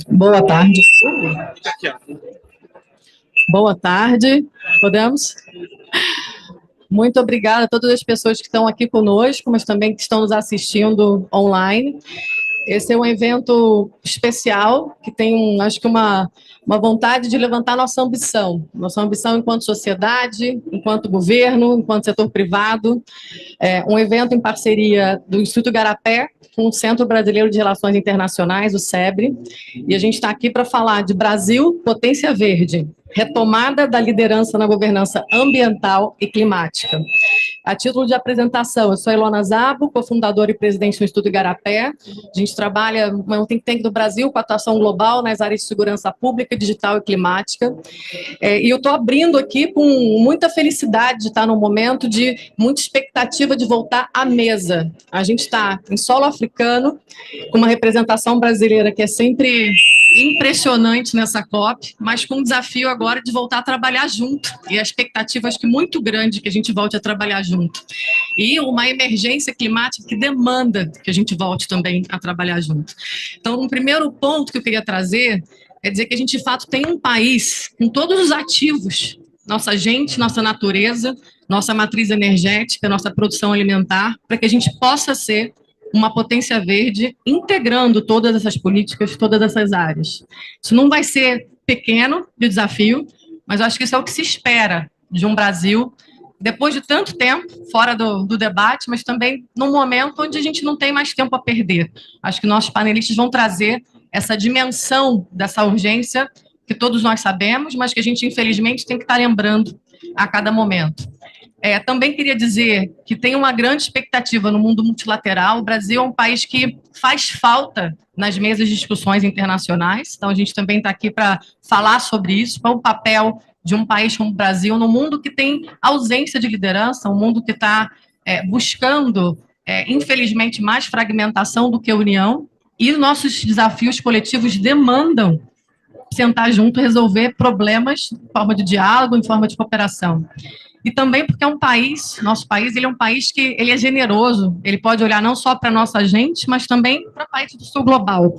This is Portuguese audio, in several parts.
Boa tarde. Boa tarde. Podemos? Muito obrigada a todas as pessoas que estão aqui conosco, mas também que estão nos assistindo online. Esse é um evento especial, que tem, acho que, uma vontade de levantar nossa ambição enquanto sociedade, enquanto governo, enquanto setor privado. É um evento em parceria do Instituto Igarapé com o Centro Brasileiro de Relações Internacionais, o SEBRE, e a gente está aqui para falar de Brasil, potência verde, retomada da liderança na governança ambiental e climática. A título de apresentação, eu sou a Ilona Szabo, cofundadora e presidente do Instituto Igarapé. A gente trabalha, é um think tank do Brasil com atuação global nas áreas de segurança pública, digital e climática. E eu estou abrindo aqui com muita felicidade de estar num momento de muita expectativa de voltar à mesa. A gente está em solo africano, com uma representação brasileira que é sempre impressionante nessa COP, mas com um desafio agora de voltar a trabalhar junto. E a expectativa, acho que muito grande, que a gente volte a trabalhar junto. E uma emergência climática que demanda que a gente volte também a trabalhar junto. Então, um primeiro ponto que eu queria trazer é dizer que a gente, de fato, tem um país com todos os ativos, nossa gente, nossa natureza, nossa matriz energética, nossa produção alimentar, para que a gente possa ser uma potência verde, integrando todas essas políticas, todas essas áreas. Isso não vai ser pequeno de desafio, mas eu acho que isso é o que se espera de um Brasil, depois de tanto tempo, fora do debate, mas também num momento onde a gente não tem mais tempo a perder. Acho que nossos panelistas vão trazer essa dimensão dessa urgência que todos nós sabemos, mas que a gente, infelizmente, tem que estar lembrando a cada momento. Também queria dizer que tem uma grande expectativa no mundo multilateral. O Brasil é um país que faz falta nas mesas de discussões internacionais, então a gente também está aqui para falar sobre isso, qual o papel de um país como o Brasil no mundo que tem ausência de liderança, um mundo que está buscando, infelizmente, mais fragmentação do que união, e nossos desafios coletivos demandam sentar junto e resolver problemas em forma de diálogo, em forma de cooperação. E também porque é um país, nosso país, ele é um país que ele é generoso, ele pode olhar não só para a nossa gente, mas também para a parte do sul global.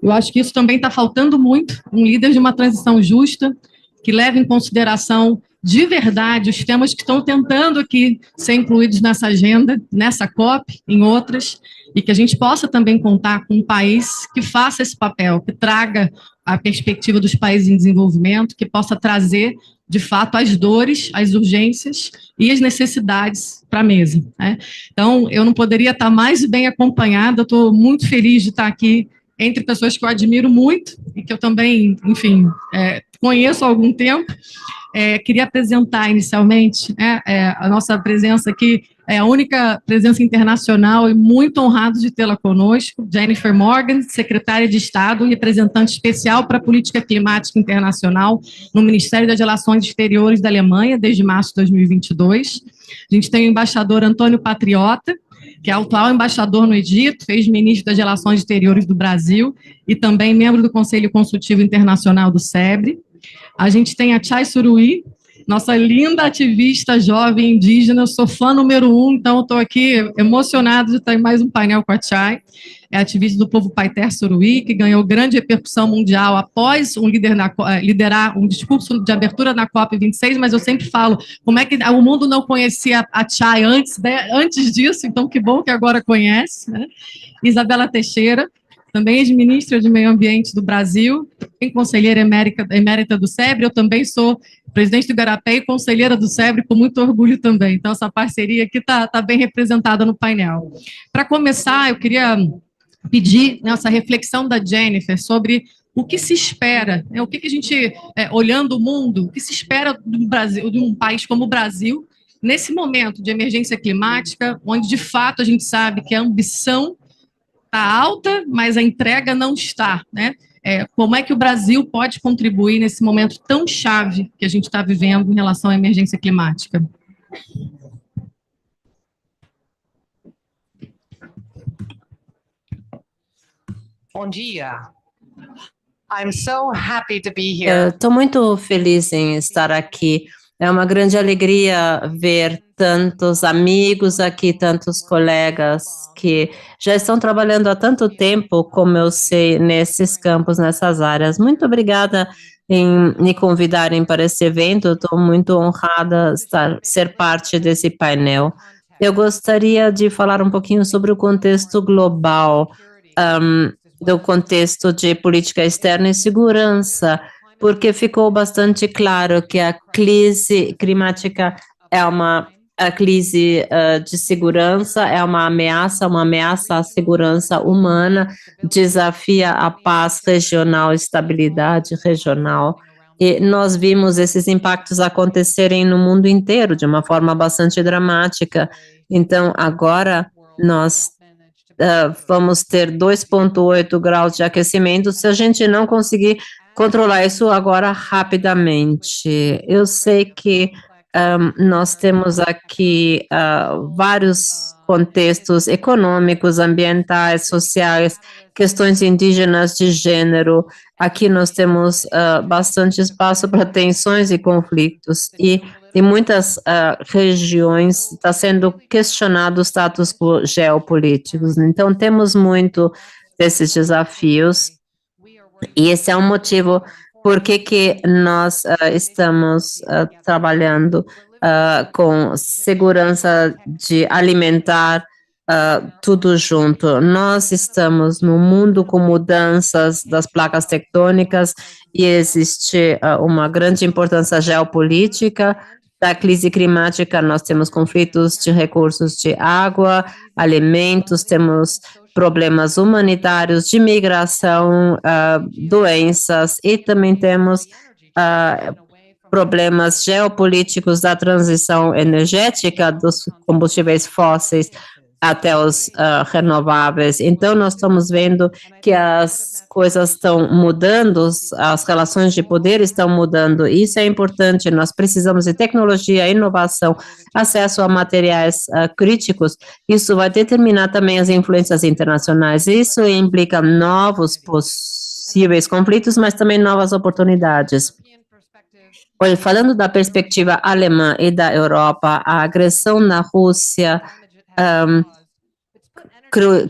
Eu acho que isso também está faltando muito, um líder de uma transição justa, que leve em consideração de verdade os temas que estão tentando aqui ser incluídos nessa agenda, nessa COP, em outras, e que a gente possa também contar com um país que faça esse papel, que traga a perspectiva dos países em desenvolvimento, que possa trazer, de fato, as dores, as urgências e as necessidades para a mesa, né? Então, eu não poderia estar mais bem acompanhada, estou muito feliz de estar aqui entre pessoas que eu admiro muito e que eu também, enfim, conheço há algum tempo. Queria apresentar inicialmente a nossa presença aqui, é a única presença internacional e muito honrado de tê-la conosco, Jennifer Morgan, secretária de Estado e representante especial para a política climática internacional no Ministério das Relações Exteriores da Alemanha, desde março de 2022. A gente tem o embaixador Antônio Patriota, que é o atual embaixador no Egito, ex-ministro das Relações Exteriores do Brasil e também membro do Conselho Consultivo Internacional do SEBRE. A gente tem a Chay Suruí, nossa linda ativista jovem indígena, eu sou fã número 1, então estou aqui emocionada de estar em mais um painel com a Chay. É ativista do povo Paiter Suruí, que ganhou grande repercussão mundial após liderar um discurso de abertura na COP26, mas eu sempre falo, como é que o mundo não conhecia a Chay antes disso, então que bom que agora conhece, né? Isabela Teixeira, também ex-ministra de Meio Ambiente do Brasil, conselheira emérita do SEBRE, eu também sou presidente do Igarapé e conselheira do SEBRE, com muito orgulho também. Então, essa parceria aqui está bem representada no painel. Para começar, eu queria pedir essa reflexão da Jennifer sobre o que se espera, o que a gente, olhando o mundo, o que se espera do Brasil, de um país como o Brasil, nesse momento de emergência climática, onde, de fato, a gente sabe que a ambição está alta, mas a entrega não está, né? Como é que o Brasil pode contribuir nesse momento tão chave que a gente está vivendo em relação à emergência climática? Bom dia. I'm so happy to be here. Estou muito feliz em estar aqui É uma grande alegria ver tantos amigos aqui, tantos colegas que já estão trabalhando há tanto tempo, como eu sei, nesses campos, nessas áreas. Muito obrigada em me convidarem para esse evento. Estou muito honrada ser parte desse painel. Eu gostaria de falar um pouquinho sobre o contexto global, do contexto de política externa e segurança, porque ficou bastante claro que a crise climática é a crise de segurança, é uma ameaça à segurança humana, desafia a paz regional, estabilidade regional. E nós vimos esses impactos acontecerem no mundo inteiro de uma forma bastante dramática. Então, agora nós vamos ter 2,8 graus de aquecimento se a gente não conseguir controlar isso agora rapidamente. Eu sei que nós temos aqui vários contextos econômicos, ambientais, sociais, questões indígenas de gênero. Aqui nós temos bastante espaço para tensões e conflitos, e em muitas regiões está sendo questionado o status quo geopolíticos. Então, temos muito desses desafios, e esse é um motivo por que nós estamos trabalhando com segurança de alimentar tudo junto. Nós estamos num mundo com mudanças das placas tectônicas e existe uma grande importância geopolítica da crise climática. Nós temos conflitos de recursos de água, alimentos, temos problemas humanitários, de migração, doenças, e também temos problemas geopolíticos da transição energética dos combustíveis fósseis até os renováveis. Então, nós estamos vendo que as coisas estão mudando, as relações de poder estão mudando. Isso é importante. Nós precisamos de tecnologia, inovação, acesso a materiais críticos. Isso vai determinar também as influências internacionais. Isso implica novos possíveis conflitos, mas também novas oportunidades. Olha, falando da perspectiva alemã e da Europa, a agressão na Rússia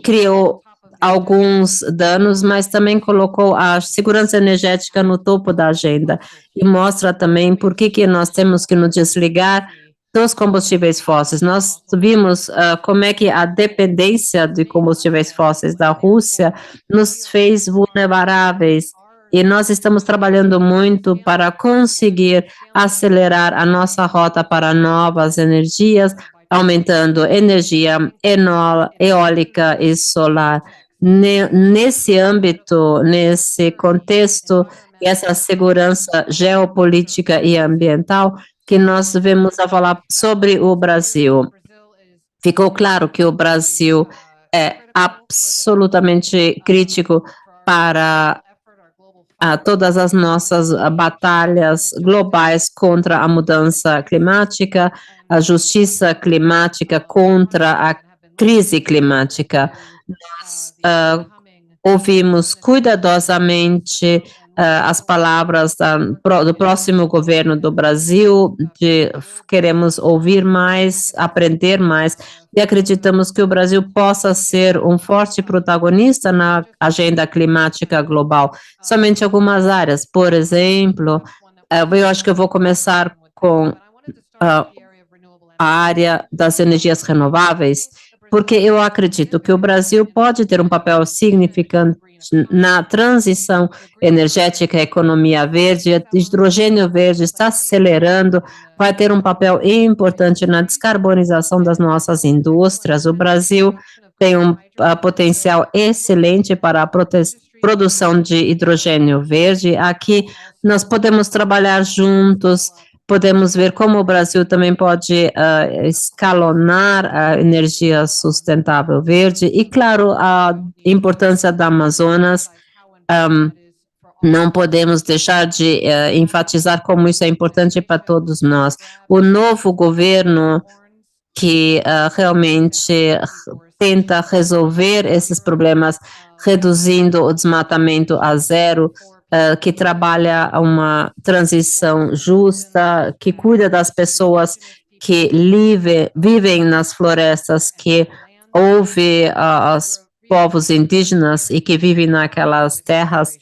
criou alguns danos, mas também colocou a segurança energética no topo da agenda, e mostra também por que nós temos que nos desligar dos combustíveis fósseis. Nós vimos como é que a dependência de combustíveis fósseis da Rússia nos fez vulneráveis, e nós estamos trabalhando muito para conseguir acelerar a nossa rota para novas energias, aumentando energia eólica e solar. Nesse âmbito, nesse contexto, essa segurança geopolítica e ambiental, que nós vemos a falar sobre o Brasil. Ficou claro que o Brasil é absolutamente crítico para todas as nossas batalhas globais contra a mudança climática, a justiça climática contra a crise climática. Nós ouvimos cuidadosamente as palavras do próximo governo do Brasil, queremos ouvir mais, aprender mais, e acreditamos que o Brasil possa ser um forte protagonista na agenda climática global. Somente algumas áreas, por exemplo, eu acho que eu vou começar com a área das energias renováveis, porque eu acredito que o Brasil pode ter um papel significante na transição energética, economia verde. O hidrogênio verde está acelerando, vai ter um papel importante na descarbonização das nossas indústrias. O Brasil tem um potencial excelente para a produção de hidrogênio verde. Aqui nós podemos trabalhar juntos, podemos ver como o Brasil também pode escalonar a energia sustentável verde, e, claro, a importância da Amazonas. Não podemos deixar de enfatizar como isso é importante para todos nós. O novo governo que realmente tenta resolver esses problemas, reduzindo o desmatamento a zero, que trabalha uma transição justa, que cuida das pessoas que vivem nas florestas, que ouve os povos indígenas e que vivem naquelas terras.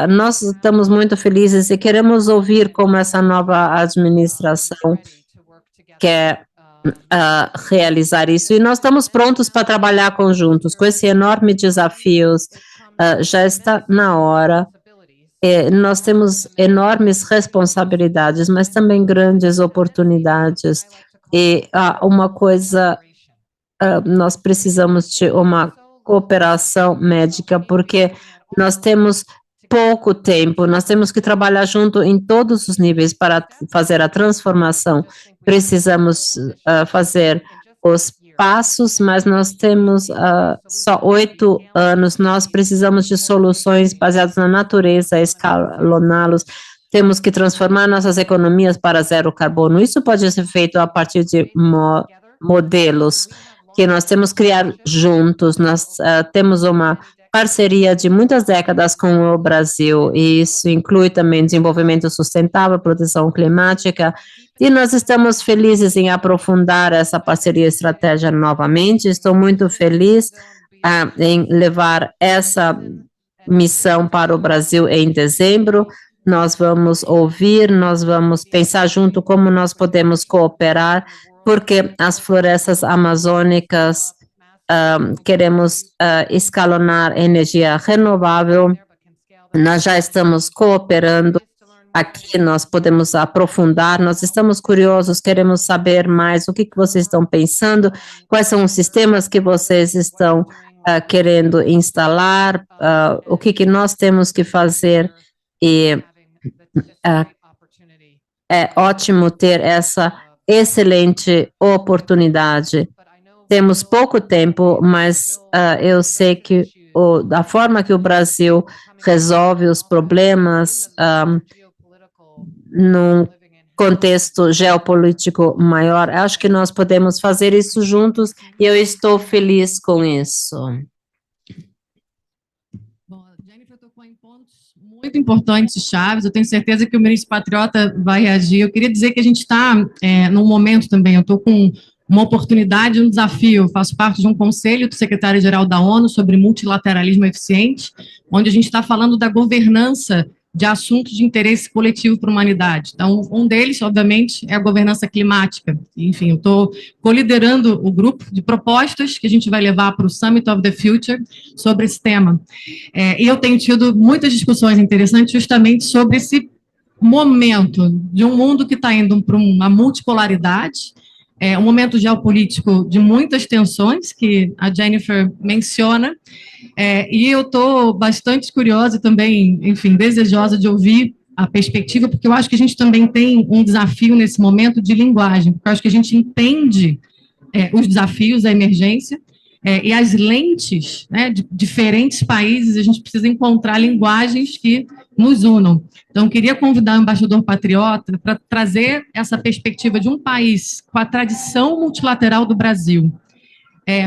Nós estamos muito felizes e queremos ouvir como essa nova administração quer realizar isso. E nós estamos prontos para trabalhar conjuntos com esse enorme desafios. Já está na hora. Nós temos enormes responsabilidades, mas também grandes oportunidades. E uma coisa, nós precisamos de uma cooperação médica, porque nós temos pouco tempo, nós temos que trabalhar junto em todos os níveis para fazer a transformação. Precisamos fazer os passos, mas nós temos só 8 anos, nós precisamos de soluções baseadas na natureza, escaloná-los, temos que transformar nossas economias para zero carbono. Isso pode ser feito a partir de modelos que nós temos que criar juntos. Nós temos uma parceria de muitas décadas com o Brasil, e isso inclui também desenvolvimento sustentável, proteção climática, e nós estamos felizes em aprofundar essa parceria e estratégia novamente. Estou muito feliz em levar essa missão para o Brasil em dezembro. Nós vamos ouvir, nós vamos pensar junto como nós podemos cooperar, porque as florestas amazônicas queremos escalonar energia renovável. Nós já estamos cooperando aqui, nós podemos aprofundar, nós estamos curiosos, queremos saber mais o que vocês estão pensando, quais são os sistemas que vocês estão querendo instalar, o que nós temos que fazer, e é ótimo ter essa excelente oportunidade. Temos pouco tempo, mas eu sei que da forma que o Brasil resolve os problemas num contexto geopolítico maior, acho que nós podemos fazer isso juntos e eu estou feliz com isso. Bom, a Jennifer tocou em pontos muito importantes, chaves. Eu tenho certeza que o ministro Patriota vai reagir. Eu queria dizer que a gente está num momento também, eu estou com uma oportunidade, um desafio. Eu faço parte de um conselho do secretário-geral da ONU sobre multilateralismo eficiente, onde a gente está falando da governança de assuntos de interesse coletivo para a humanidade. Então, um deles, obviamente, é a governança climática. Enfim, eu estou coliderando o grupo de propostas que a gente vai levar para o Summit of the Future sobre esse tema. E eu tenho tido muitas discussões interessantes justamente sobre esse momento de um mundo que está indo para uma multipolaridade, um momento geopolítico de muitas tensões, que a Jennifer menciona, e eu estou bastante curiosa também, enfim, desejosa de ouvir a perspectiva, porque eu acho que a gente também tem um desafio nesse momento de linguagem, porque eu acho que a gente entende os desafios, a emergência, e as lentes, né, de diferentes países, a gente precisa encontrar linguagens que nos unam. Então, queria convidar o embaixador Patriota para trazer essa perspectiva de um país com a tradição multilateral do Brasil.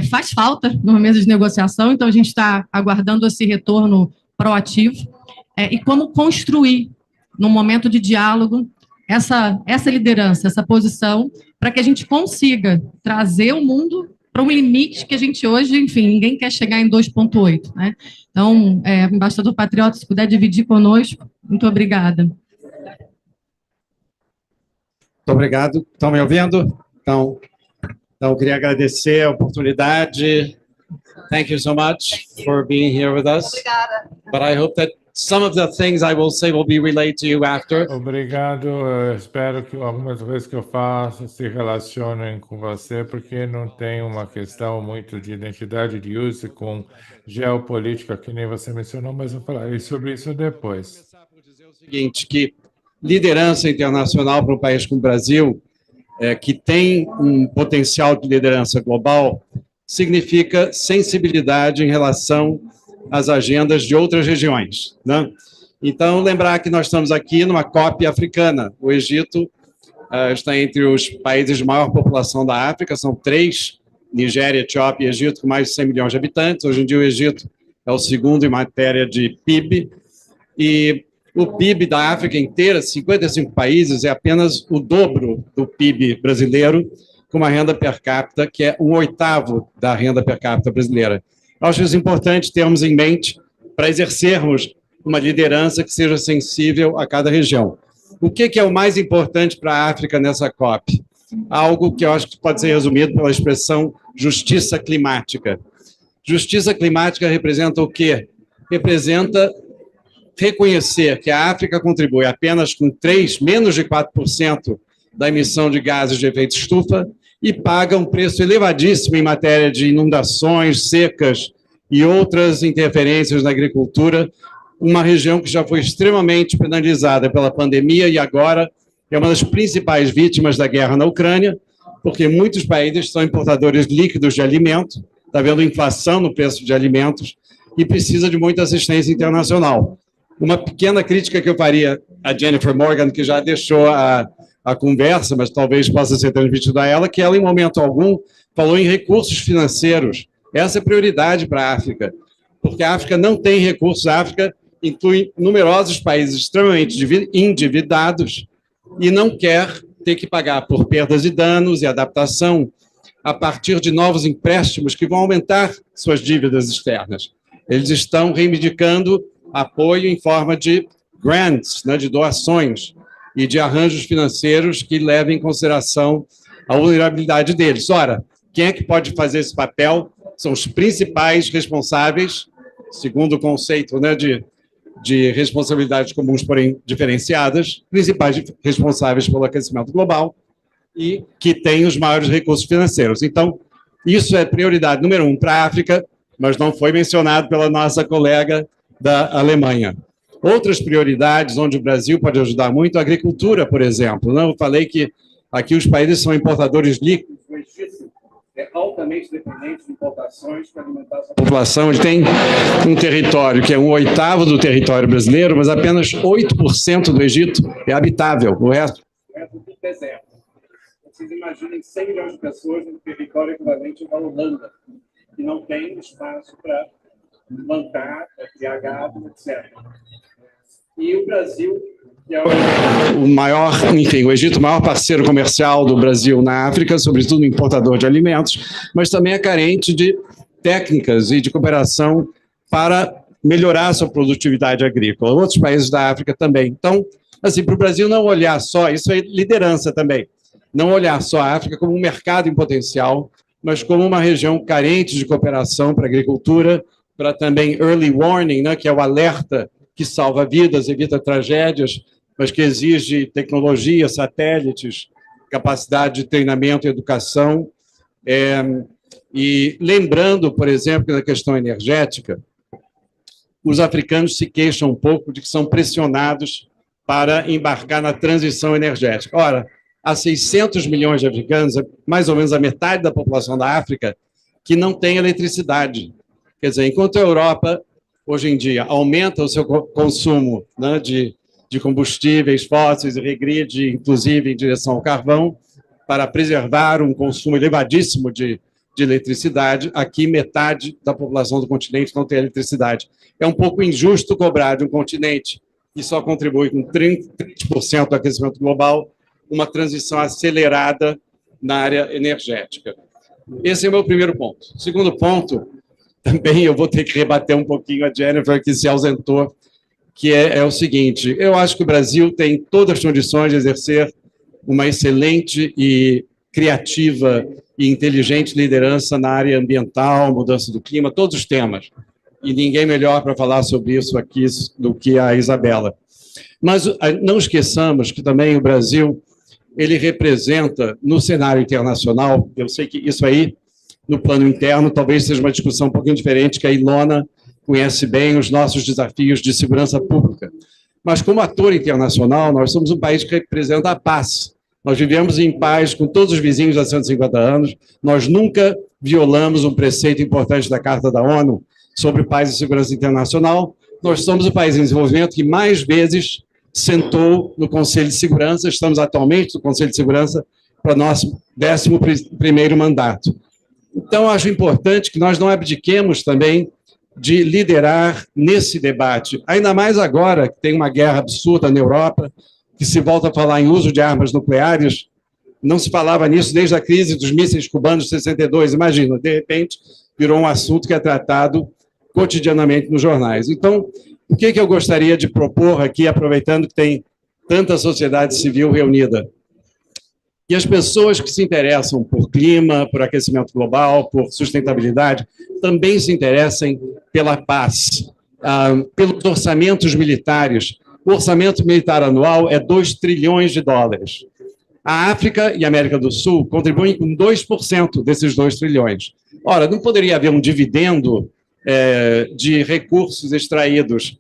Faz falta numa mesa de negociação, então a gente está aguardando esse retorno proativo, e como construir, num momento de diálogo, essa liderança, essa posição, para que a gente consiga trazer o mundo para um limite que a gente hoje, enfim, ninguém quer chegar em 2,8, né? Então, embaixador Patriota, se puder dividir conosco, muito obrigada. Muito obrigado. Estão me ouvindo? Então, eu queria agradecer a oportunidade. Thank you so much for being here with us. Obrigada. But I hope that some of the things I will say will be relayed to you after. Obrigado. Eu espero que algumas coisas que eu faço se relacionem com você, porque não tem uma questão muito de identidade de uso com geopolítica, que nem você mencionou, mas eu falarei sobre isso depois. O seguinte, que liderança internacional para um país como o Brasil, que tem um potencial de liderança global, significa sensibilidade em relação às agendas de outras regiões, né? Então, lembrar que nós estamos aqui numa COP africana. O Egito está entre os países de maior população da África, são 3, Nigéria, Etiópia e Egito, com mais de 100 milhões de habitantes. Hoje em dia, o Egito é o segundo em matéria de PIB, e O PIB da África inteira, 55 países, é apenas o dobro do PIB brasileiro, com uma renda per capita que é 1/8 da renda per capita brasileira. Acho isso importante termos em mente para exercermos uma liderança que seja sensível a cada região. O que é o mais importante para a África nessa COP? Algo que eu acho que pode ser resumido pela expressão justiça climática. Justiça climática representa o quê? Representa reconhecer que a África contribui apenas com menos de 4% da emissão de gases de efeito estufa e paga um preço elevadíssimo em matéria de inundações, secas e outras interferências na agricultura, uma região que já foi extremamente penalizada pela pandemia e agora é uma das principais vítimas da guerra na Ucrânia, porque muitos países são importadores líquidos de alimento, está havendo inflação no preço de alimentos e precisa de muita assistência internacional. Uma pequena crítica que eu faria a Jennifer Morgan, que já deixou a conversa, mas talvez possa ser transmitida a ela, que ela, em momento algum, falou em recursos financeiros. Essa é prioridade para a África, porque a África não tem recursos. A África inclui numerosos países extremamente endividados e não quer ter que pagar por perdas e danos e adaptação a partir de novos empréstimos que vão aumentar suas dívidas externas. Eles estão reivindicando apoio em forma de grants, né, de doações e de arranjos financeiros que levem em consideração a vulnerabilidade deles. Ora, quem é que pode fazer esse papel? São os principais responsáveis, segundo o conceito, né, de responsabilidades comuns, porém diferenciadas, principais responsáveis pelo aquecimento global e que têm os maiores recursos financeiros. Então, isso é prioridade número 1 para a África, mas não foi mencionado pela nossa colega da Alemanha. Outras prioridades onde o Brasil pode ajudar muito, a agricultura, por exemplo. Eu falei que aqui os países são importadores líquidos, o Egito é altamente dependente de importações para alimentar a sua população. Ele tem um território que é 1/8 do território brasileiro, mas apenas 8% do Egito é habitável, o resto é tudo deserto. Vocês imaginem 100 milhões de pessoas no território equivalente à Holanda, que não tem espaço para plantar, criar gado, etc. E o Brasil, que é o maior, enfim, o Egito, o maior parceiro comercial do Brasil na África, sobretudo importador de alimentos, mas também é carente de técnicas e de cooperação para melhorar a sua produtividade agrícola. Outros países da África também. Então, assim, para o Brasil não olhar só, isso é liderança também, não olhar só a África como um mercado em potencial, mas como uma região carente de cooperação para a agricultura, para também early warning, né, que é o alerta que salva vidas, evita tragédias, mas que exige tecnologia, satélites, capacidade de treinamento e educação. E lembrando, por exemplo, que na questão energética, os africanos se queixam um pouco de que são pressionados para embarcar na transição energética. Ora, há 600 milhões de africanos, mais ou menos a metade da população da África, que não tem eletricidade. Quer dizer, enquanto a Europa, hoje em dia, aumenta o seu consumo, né, de combustíveis fósseis e regride, inclusive, em direção ao carvão, para preservar um consumo elevadíssimo de eletricidade, aqui metade da população do continente não tem eletricidade. É um pouco injusto cobrar de um continente que só contribui com 30% do aquecimento global uma transição acelerada na área energética. Esse é o meu primeiro ponto. Segundo ponto, também eu vou ter que rebater um pouquinho a Jennifer, que se ausentou, que é o seguinte: eu acho que o Brasil tem todas as condições de exercer uma excelente e criativa e inteligente liderança na área ambiental, mudança do clima, todos os temas. E ninguém melhor para falar sobre isso aqui do que a Isabela. Mas não esqueçamos que também o Brasil, ele representa, no cenário internacional, eu sei que isso aí, no plano interno, talvez seja uma discussão um pouquinho diferente, que a Ilona conhece bem os nossos desafios de segurança pública. Mas, como ator internacional, nós somos um país que representa a paz. Nós vivemos em paz com todos os vizinhos há 150 anos, nós nunca violamos um preceito importante da Carta da ONU sobre paz e segurança internacional. Nós somos o país em desenvolvimento que mais vezes sentou no Conselho de Segurança, estamos atualmente no Conselho de Segurança para nosso 11º mandato. Então, acho importante que nós não abdiquemos também de liderar nesse debate, ainda mais agora que tem uma guerra absurda na Europa, que se volta a falar em uso de armas nucleares. Não se falava nisso desde a crise dos mísseis cubanos de 62, imagina, de repente virou um assunto que é tratado cotidianamente nos jornais. Então, o que eu gostaria de propor aqui, aproveitando que tem tanta sociedade civil reunida? E as pessoas que se interessam por clima, por aquecimento global, por sustentabilidade, também se interessem pela paz, pelos orçamentos militares. O orçamento militar anual é 2 trilhões de dólares. A África e a América do Sul contribuem com 2% desses 2 trilhões. Ora, não poderia haver um dividendo de recursos extraídos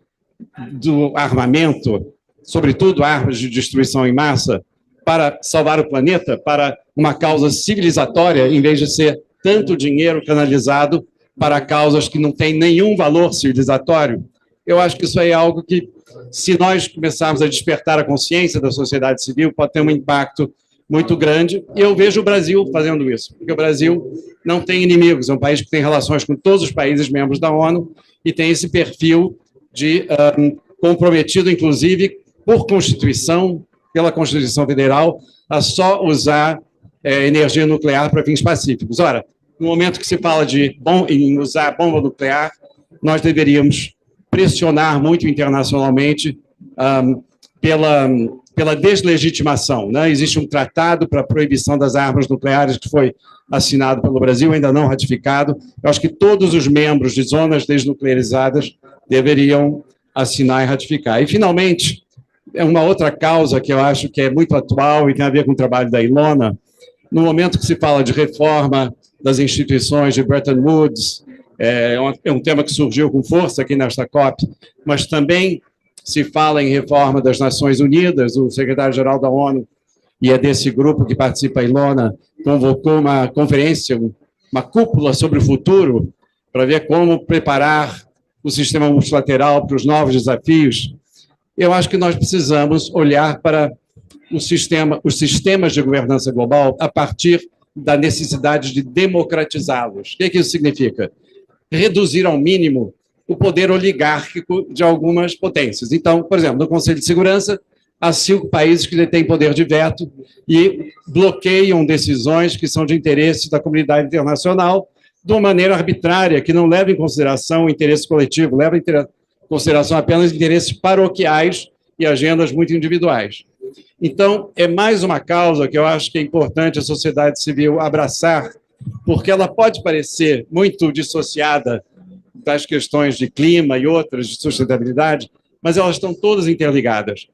do armamento, sobretudo armas de destruição em massa, para salvar o planeta, para uma causa civilizatória, em vez de ser tanto dinheiro canalizado para causas que não têm nenhum valor civilizatório? Eu acho que isso é algo que, se nós começarmos a despertar a consciência da sociedade civil, pode ter um impacto muito grande. E eu vejo o Brasil fazendo isso, porque o Brasil não tem inimigos, é um país que tem relações com todos os países membros da ONU e tem esse perfil de comprometido, inclusive, por Constituição, pela Constituição Federal, a só usar energia nuclear para fins pacíficos. Ora, no momento que se fala em usar bomba nuclear, nós deveríamos pressionar muito internacionalmente pela deslegitimação, né? Existe um tratado para a proibição das armas nucleares que foi assinado pelo Brasil, ainda não ratificado. Eu acho que todos os membros de zonas desnuclearizadas deveriam assinar e ratificar. E, finalmente, é uma outra causa que eu acho que é muito atual e tem a ver com o trabalho da Ilona. No momento que se fala de reforma das instituições de Bretton Woods, é um tema que surgiu com força aqui nesta COP, mas também se fala em reforma das Nações Unidas. O secretário-geral da ONU, e é desse grupo que participa a Ilona, convocou uma conferência, uma cúpula sobre o futuro, para ver como preparar o sistema multilateral para os novos desafios. Eu acho que nós precisamos olhar para os sistemas de governança global a partir da necessidade de democratizá-los. O que isso significa? Reduzir ao mínimo o poder oligárquico de algumas potências. Então, por exemplo, no Conselho de Segurança, há 5 países que detêm poder de veto e bloqueiam decisões que são de interesse da comunidade internacional de uma maneira arbitrária, que não leva em consideração o interesse coletivo, leva em consideração apenas interesses paroquiais e agendas muito individuais. Então, é mais uma causa que eu acho que é importante a sociedade civil abraçar, porque ela pode parecer muito dissociada das questões de clima e outras de sustentabilidade, mas elas estão todas interligadas.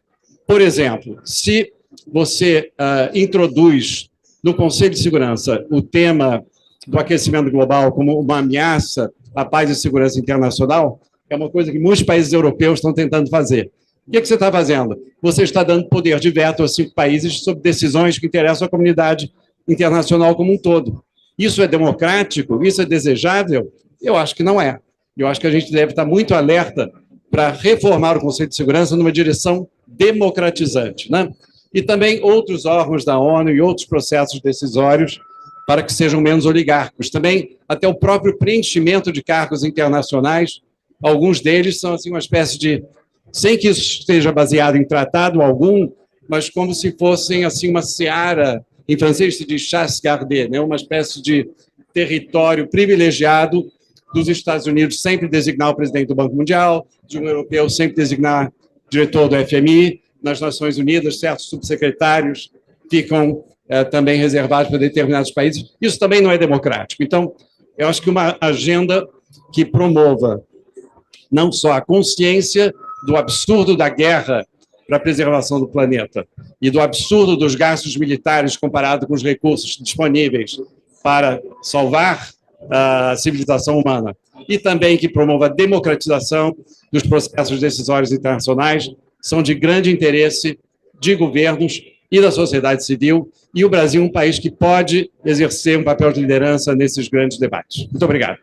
Por exemplo, se você introduz no Conselho de Segurança o tema do aquecimento global como uma ameaça à paz e segurança internacional, é uma coisa que muitos países europeus estão tentando fazer. O que você está fazendo? Você está dando poder de veto a 5 países sobre decisões que interessam a comunidade internacional como um todo. Isso é democrático? Isso é desejável? Eu acho que não é. Eu acho que a gente deve estar muito alerta para reformar o Conselho de Segurança numa direção democratizante, né? E também outros órgãos da ONU e outros processos decisórios para que sejam menos oligárquicos. Também até o próprio preenchimento de cargos internacionais, alguns deles são assim uma espécie de, sem que isso esteja baseado em tratado algum, mas como se fossem assim uma seara, em francês se diz chasse gardée, né? Uma espécie de território privilegiado dos Estados Unidos sempre designar o presidente do Banco Mundial, de um europeu sempre designar diretor do FMI, nas Nações Unidas, certos subsecretários ficam também reservados para determinados países. Isso também não é democrático. Então, eu acho que uma agenda que promova não só a consciência do absurdo da guerra para a preservação do planeta e do absurdo dos gastos militares comparado com os recursos disponíveis para salvar a civilização humana, e também que promova a democratização dos processos decisórios internacionais, são de grande interesse de governos e da sociedade civil, e o Brasil é um país que pode exercer um papel de liderança nesses grandes debates. Muito obrigado.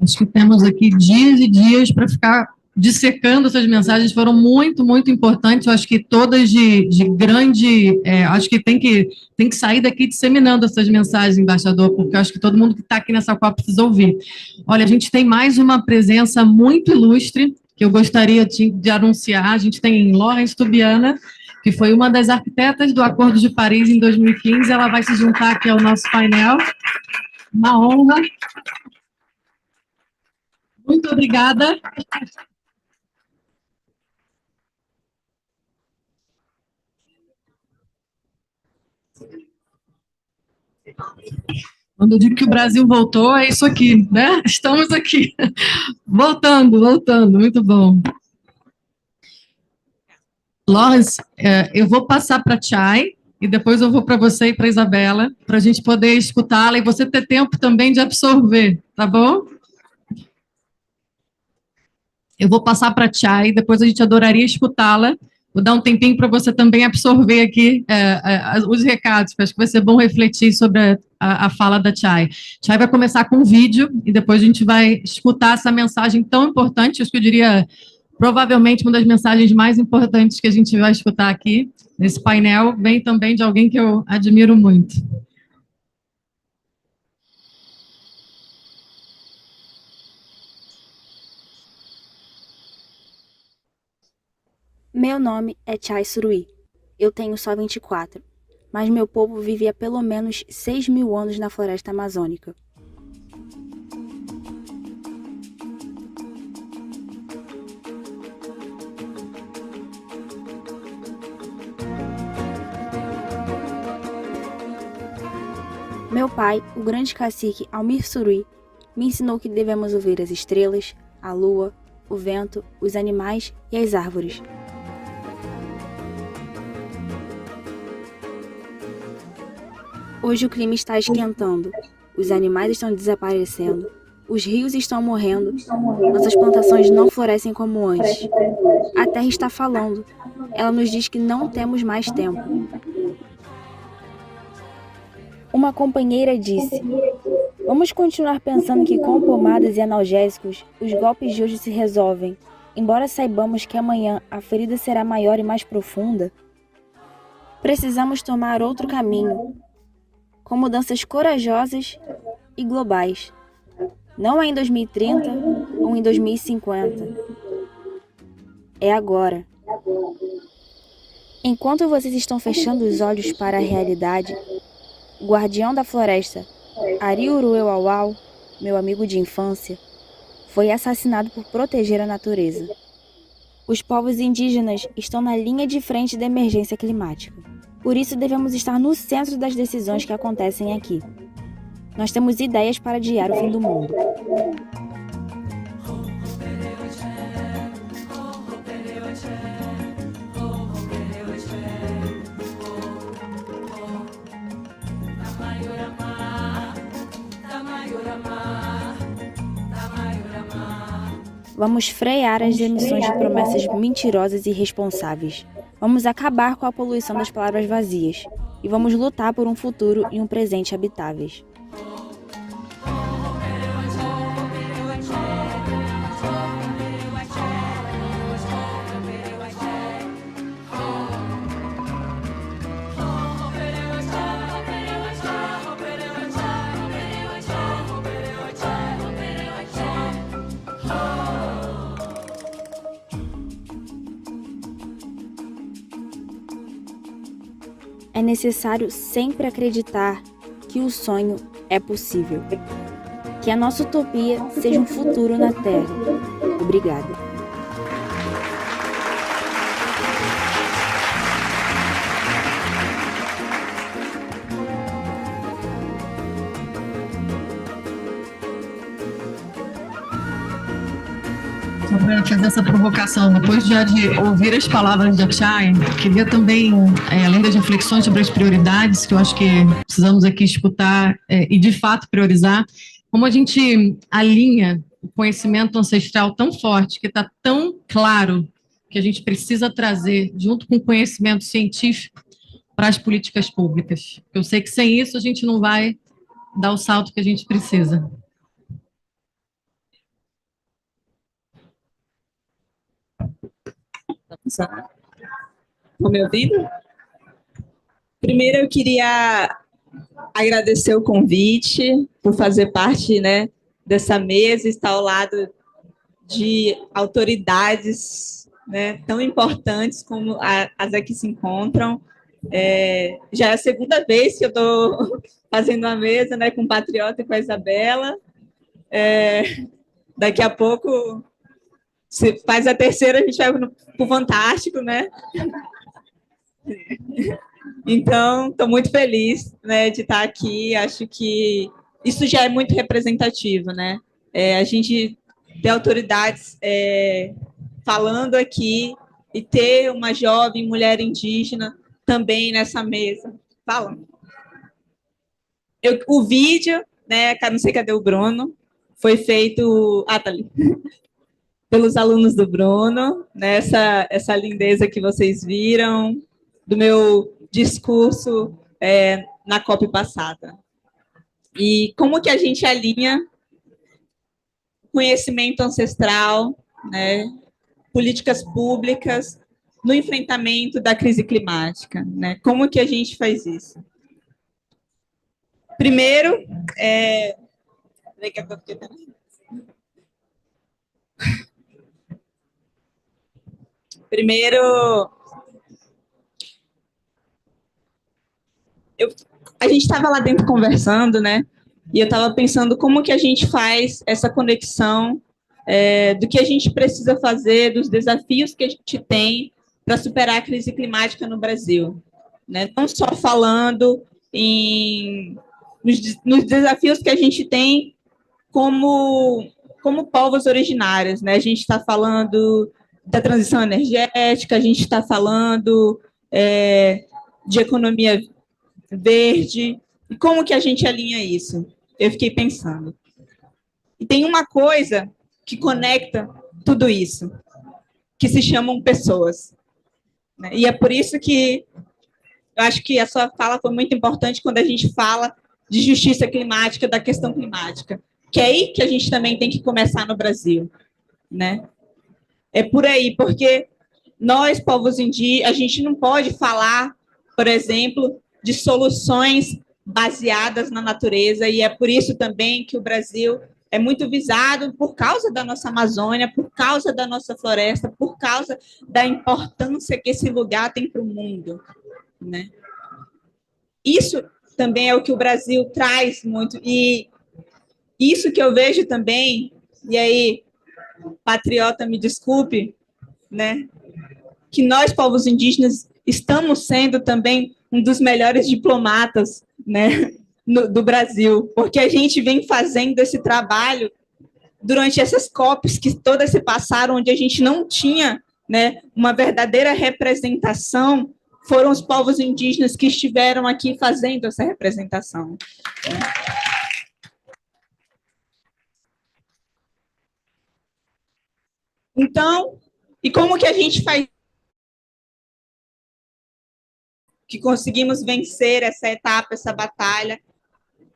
Acho que temos aqui dias e dias para ficar dissecando essas mensagens, foram muito, muito importantes. Eu acho que todas de grande... acho que tem que sair daqui disseminando essas mensagens, embaixador, porque eu acho que todo mundo que está aqui nessa COP precisa ouvir. Olha, a gente tem mais uma presença muito ilustre, que eu gostaria de anunciar. A gente tem Laurence Tubiana, que foi uma das arquitetas do Acordo de Paris em 2015. Ela vai se juntar aqui ao nosso painel. Uma honra. Muito obrigada. Quando eu digo que o Brasil voltou, é isso aqui, né? Estamos aqui. Voltando, muito bom. Laurence, eu vou passar para a Chay, e depois eu vou para você e para a Isabela, para a gente poder escutá-la e você ter tempo também de absorver, tá bom? Eu vou passar para a Chay, depois a gente adoraria escutá-la. Vou dar um tempinho para você também absorver aqui os recados, porque acho que vai ser bom refletir sobre a fala da Chay. Chay vai começar com um vídeo e depois a gente vai escutar essa mensagem tão importante, acho que eu diria, provavelmente uma das mensagens mais importantes que a gente vai escutar aqui nesse painel, vem também de alguém que eu admiro muito. Meu nome é Chay Suruí. Eu tenho só 24, mas meu povo vive há pelo menos 6.000 anos na floresta amazônica. Meu pai, o grande cacique Almir Suruí, me ensinou que devemos ouvir as estrelas, a lua, o vento, os animais e as árvores. Hoje o clima está esquentando, os animais estão desaparecendo, os rios estão morrendo, nossas plantações não florescem como antes. A terra está falando, ela nos diz que não temos mais tempo. Uma companheira disse: vamos continuar pensando que com pomadas e analgésicos, os golpes de hoje se resolvem, embora saibamos que amanhã a ferida será maior e mais profunda. Precisamos tomar outro caminho, com mudanças corajosas e globais. Não é em 2030 ou em 2050. É agora. Enquanto vocês estão fechando os olhos para a realidade, o guardião da floresta, Ariuru Euauau, meu amigo de infância, foi assassinado por proteger a natureza. Os povos indígenas estão na linha de frente da emergência climática. Por isso devemos estar no centro das decisões que acontecem aqui. Nós temos ideias para adiar o fim do mundo. Vamos frear as emissões de promessas mentirosas e irresponsáveis. Vamos acabar com a poluição das palavras vazias. E vamos lutar por um futuro e um presente habitáveis. É necessário sempre acreditar que o sonho é possível. Que a nossa utopia seja um futuro na Terra. Obrigada. Só para fazer essa provocação, depois já de ouvir as palavras da Chay, queria também, além das reflexões sobre as prioridades, que eu acho que precisamos aqui escutar e de fato priorizar, como a gente alinha o conhecimento ancestral tão forte, que está tão claro, que a gente precisa trazer, junto com o conhecimento científico, para as políticas públicas. Eu sei que sem isso a gente não vai dar o salto que a gente precisa. Estão me ouvindo? Primeiro, eu queria agradecer o convite, por fazer parte, né, dessa mesa, estar ao lado de autoridades, né, tão importantes como as aqui se encontram. Já é a segunda vez que eu estou fazendo uma mesa, né, com o Patriota e com a Isabela. Daqui a pouco, se faz a terceira, a gente vai para o Fantástico, né? Então, estou muito feliz, né, de estar aqui. Acho que isso já é muito representativo, né? A gente ter autoridades falando aqui e ter uma jovem mulher indígena também nessa mesa. Falando. O vídeo, né, não sei cadê o Bruno, foi feito tá ali, pelos alunos do Bruno, né, essa lindeza que vocês viram, do meu discurso na COP passada. E como que a gente alinha conhecimento ancestral, né, políticas públicas no enfrentamento da crise climática, né? Como que a gente faz isso? Primeiro, a gente estava lá dentro conversando, né? E eu estava pensando como que a gente faz essa conexão do que a gente precisa fazer, dos desafios que a gente tem para superar a crise climática no Brasil, né? Não só falando nos desafios que a gente tem como povos originários, né? A gente está falando da transição energética, a gente está falando de economia verde, e como que a gente alinha isso? Eu fiquei pensando. E tem uma coisa que conecta tudo isso, que se chamam pessoas. E é por isso que eu acho que a sua fala foi muito importante quando a gente fala de justiça climática, da questão climática, que é aí que a gente também tem que começar no Brasil, né? É por aí, porque nós, povos indígenas, a gente não pode falar, por exemplo, de soluções baseadas na natureza, e é por isso também que o Brasil é muito visado por causa da nossa Amazônia, por causa da nossa floresta, por causa da importância que esse lugar tem para o mundo, né? Isso também é o que o Brasil traz muito, e isso que eu vejo também, e aí, Patriota, me desculpe, né, que nós, povos indígenas, estamos sendo também um dos melhores diplomatas, né, do Brasil, porque a gente vem fazendo esse trabalho durante essas COPs que todas se passaram, onde a gente não tinha, né, uma verdadeira representação, foram os povos indígenas que estiveram aqui fazendo essa representação. Então, e como que a gente faz que conseguimos vencer essa etapa, essa batalha?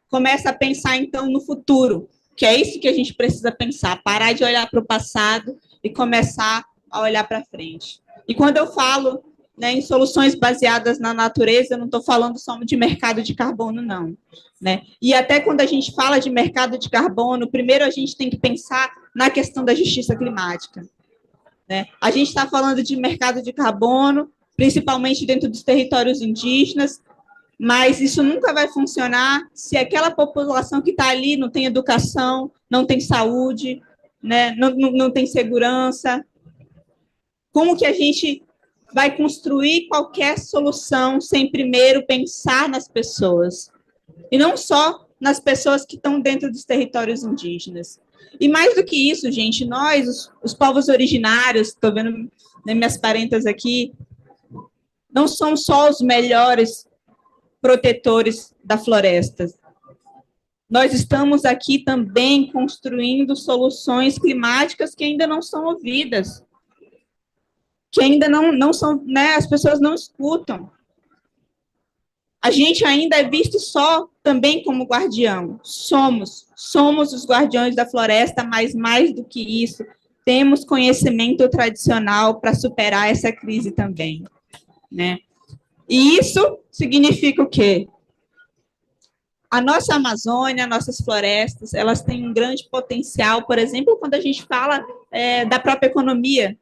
Começa a pensar, então, no futuro, que é isso que a gente precisa pensar, parar de olhar para o passado e começar a olhar para frente. E quando eu falo, né, em soluções baseadas na natureza, eu não estou falando só de mercado de carbono, não, né? E até quando a gente fala de mercado de carbono, primeiro a gente tem que pensar na questão da justiça climática, né? A gente está falando de mercado de carbono, principalmente dentro dos territórios indígenas, mas isso nunca vai funcionar se aquela população que está ali não tem educação, não tem saúde, né? Não tem segurança. Como que a gente vai construir qualquer solução sem primeiro pensar nas pessoas? E não só nas pessoas que estão dentro dos territórios indígenas. E mais do que isso, gente, nós, os povos originários, estou vendo, né, minhas parentas aqui, não somos só os melhores protetores da floresta. Nós estamos aqui também construindo soluções climáticas que ainda não são ouvidas, que ainda não são, né, as pessoas não escutam. A gente ainda é visto só também como guardião. Somos os guardiões da floresta, mas mais do que isso, temos conhecimento tradicional para superar essa crise também, né? E isso significa o quê? A nossa Amazônia, nossas florestas, elas têm um grande potencial, por exemplo, quando a gente fala da própria economia.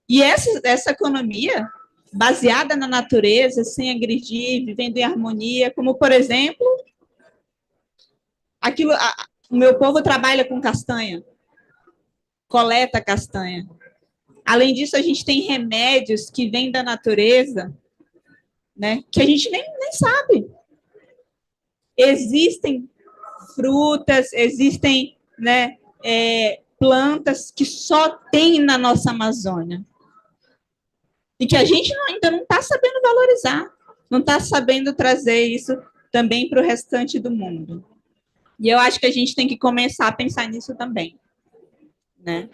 E essa economia, baseada na natureza, sem agredir, vivendo em harmonia, como, por exemplo, o meu povo trabalha com castanha, coleta castanha. Além disso, a gente tem remédios que vêm da natureza, né, que a gente nem sabe. Existem frutas, existem, né, plantas que só tem na nossa Amazônia. E que a gente ainda não está sabendo valorizar, não está sabendo trazer isso também para o restante do mundo. E eu acho que a gente tem que começar a pensar nisso também, né?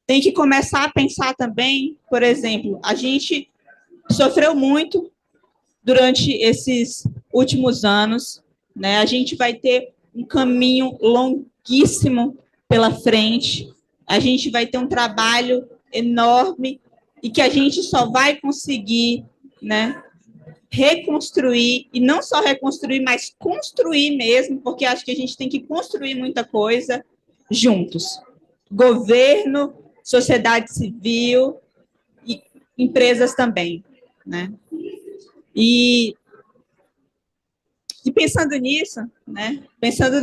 Tem que começar a pensar também, por exemplo, a gente sofreu muito durante esses últimos anos, né? A gente vai ter um caminho longuíssimo pela frente, a gente vai ter um trabalho enorme e que a gente só vai conseguir, né, reconstruir, e não só reconstruir, mas construir mesmo, porque acho que a gente tem que construir muita coisa juntos. Governo, sociedade civil e empresas também, né? E pensando nisso, né? Pensando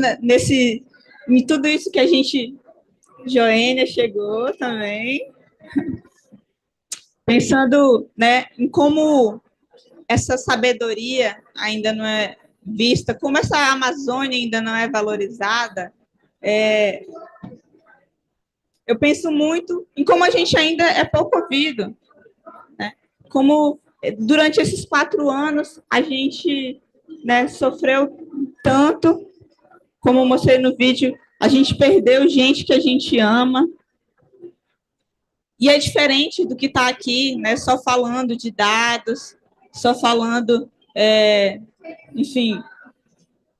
em tudo isso que a gente... Joênia chegou também. Pensando, né, em como essa sabedoria ainda não é vista, como essa Amazônia ainda não é valorizada, eu penso muito em como a gente ainda é pouco ouvido, né? Como durante esses 4 anos a gente, né, sofreu tanto, como eu mostrei no vídeo, a gente perdeu gente que a gente ama. E é diferente do que está aqui, né, só falando de dados, só falando, enfim,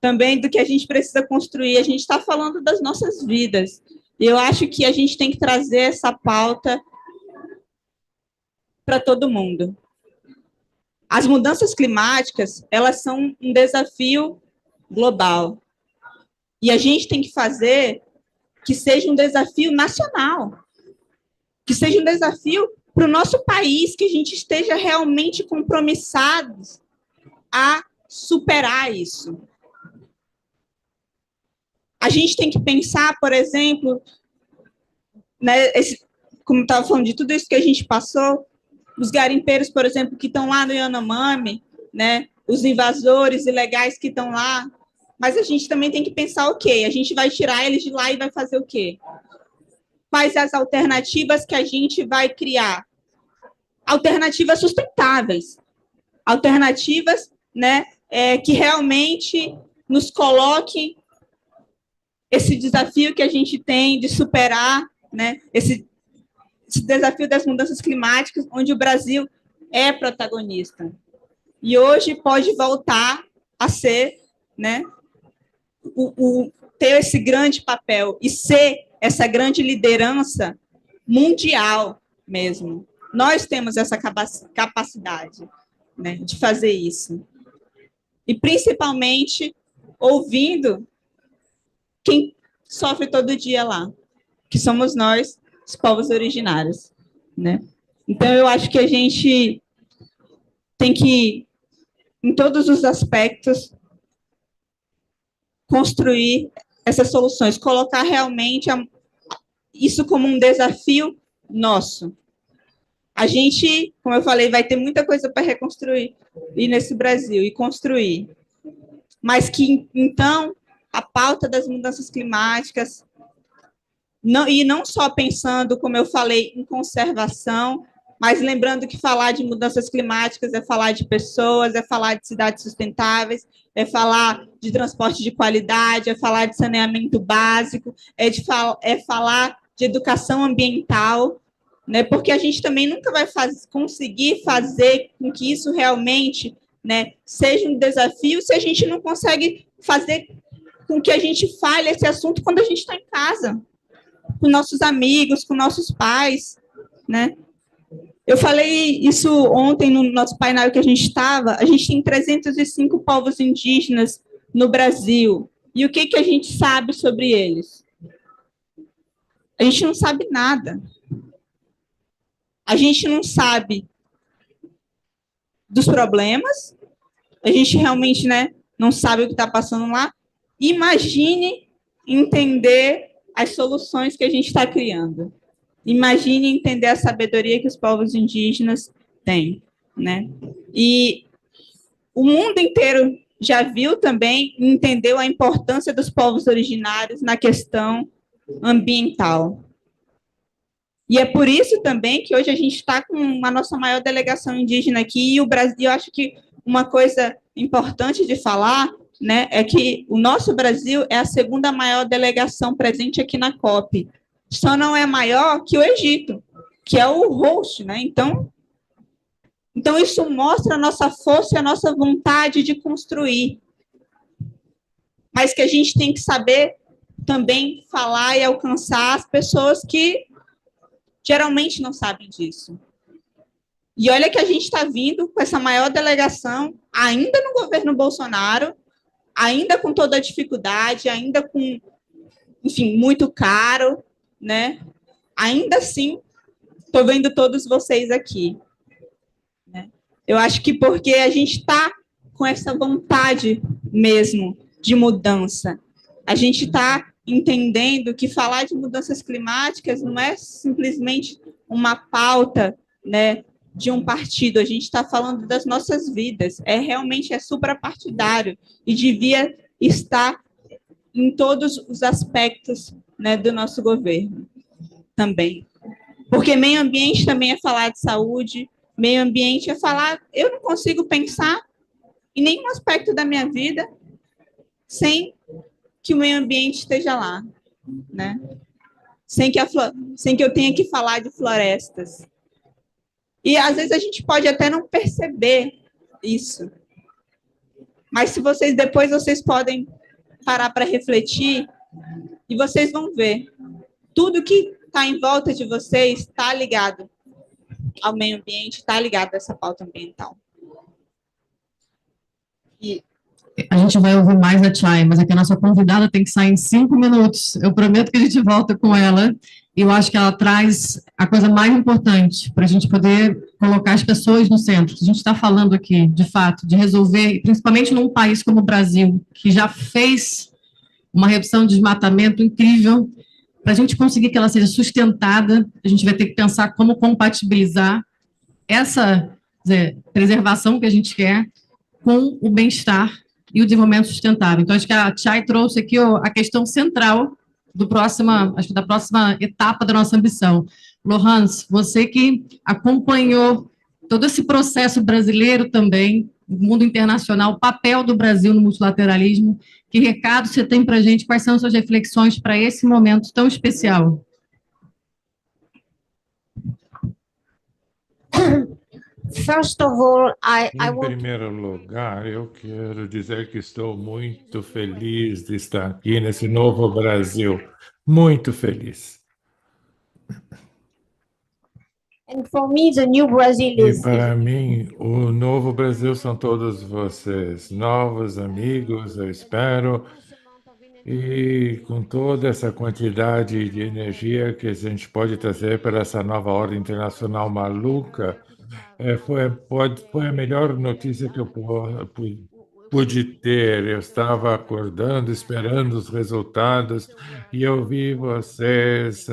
também do que a gente precisa construir. A gente está falando das nossas vidas. E eu acho que a gente tem que trazer essa pauta para todo mundo. As mudanças climáticas, elas são um desafio global. E a gente tem que fazer que seja um desafio nacional, que seja um desafio para o nosso país, que a gente esteja realmente compromissados a superar isso. A gente tem que pensar, por exemplo, né, como eu estava falando de tudo isso que a gente passou, os garimpeiros, por exemplo, que estão lá no Yanomami, né, os invasores ilegais que estão lá, mas a gente também tem que pensar, ok, a gente vai tirar eles de lá e vai fazer o quê? Quais as alternativas que a gente vai criar? Alternativas sustentáveis, alternativas, né, que realmente nos coloquem esse desafio que a gente tem de superar, né, esse desafio das mudanças climáticas, onde o Brasil é protagonista. E hoje pode voltar a ser, né, ter esse grande papel e ser essa grande liderança mundial mesmo. Nós temos essa capacidade, né, de fazer isso. E, principalmente, ouvindo quem sofre todo dia lá, que somos nós, os povos originários, né? Então, eu acho que a gente tem que, em todos os aspectos, construir essas soluções, colocar realmente isso como um desafio nosso. A gente, como eu falei, vai ter muita coisa para reconstruir nesse Brasil e construir. Mas que, então, a pauta das mudanças climáticas, não só pensando, como eu falei, em conservação, mas lembrando que falar de mudanças climáticas é falar de pessoas, é falar de cidades sustentáveis, é falar de transporte de qualidade, é falar de saneamento básico, é falar de educação ambiental, né? Porque a gente também nunca vai conseguir fazer com que isso realmente, né, seja um desafio se a gente não consegue fazer com que a gente fale esse assunto quando a gente está em casa. com nossos amigos, com nossos pais, né? Eu falei isso ontem no nosso painel que a gente tem 305 povos indígenas no Brasil. E o que a gente sabe sobre eles? A gente não sabe nada. A gente não sabe dos problemas, a gente realmente, né, não sabe o que está passando lá. Imagine entender as soluções que a gente está criando. Imagine entender a sabedoria que os povos indígenas têm, né? E o mundo inteiro já viu também e entendeu a importância dos povos originários na questão ambiental. E é por isso também que hoje a gente está com a nossa maior delegação indígena aqui, e o Brasil, eu acho que uma coisa importante de falar, né, é que o nosso Brasil é a segunda maior delegação presente aqui na COP. Só não é maior que o Egito, que é o host, né? Então isso mostra a nossa força e a nossa vontade de construir. Mas que a gente tem que saber também falar e alcançar as pessoas que geralmente não sabem disso. E olha que a gente está vindo com essa maior delegação, ainda no governo Bolsonaro, ainda com toda a dificuldade, ainda com, enfim, muito caro, né? Ainda assim, estou vendo todos vocês aqui, né? Eu acho que porque a gente está com essa vontade mesmo de mudança, a gente está entendendo que falar de mudanças climáticas não é simplesmente uma pauta, né, de um partido, a gente está falando das nossas vidas, realmente suprapartidário e devia estar em todos os aspectos, né, do nosso governo também. Porque meio ambiente também é falar de saúde, meio ambiente é falar, eu não consigo pensar em nenhum aspecto da minha vida sem que o meio ambiente esteja lá, né? Sem que eu tenha que falar de florestas. E às vezes a gente pode até não perceber isso. Mas se depois vocês podem parar para refletir e vocês vão ver. Tudo que está em volta de vocês está ligado ao meio ambiente, está ligado a essa pauta ambiental. E a gente vai ouvir mais a Chay, mas aqui a nossa convidada tem que sair em 5 minutos. Eu prometo que a gente volta com ela. E eu acho que ela traz a coisa mais importante para a gente poder colocar as pessoas no centro. A gente está falando aqui, de fato, de resolver, principalmente num país como o Brasil, que já fez uma redução de desmatamento incrível. Para a gente conseguir que ela seja sustentada, a gente vai ter que pensar como compatibilizar essa preservação que a gente quer com o bem-estar e o desenvolvimento sustentável. Então, acho que a Chay trouxe aqui a questão central da próxima etapa da nossa ambição. Laurence, você que acompanhou todo esse processo brasileiro também, no mundo internacional, o papel do Brasil no multilateralismo, que recado você tem para a gente, quais são suas reflexões para esse momento tão especial? Em primeiro lugar, eu quero dizer que estou muito feliz de estar aqui nesse novo Brasil. Muito feliz. And for me, the new Brazil E is para mim, o novo Brasil são todos vocês, novos amigos, eu espero. E com toda essa quantidade de energia que a gente pode trazer para essa nova ordem internacional maluca, foi a melhor notícia que eu pude ter. Eu estava acordando, esperando os resultados, e eu vi vocês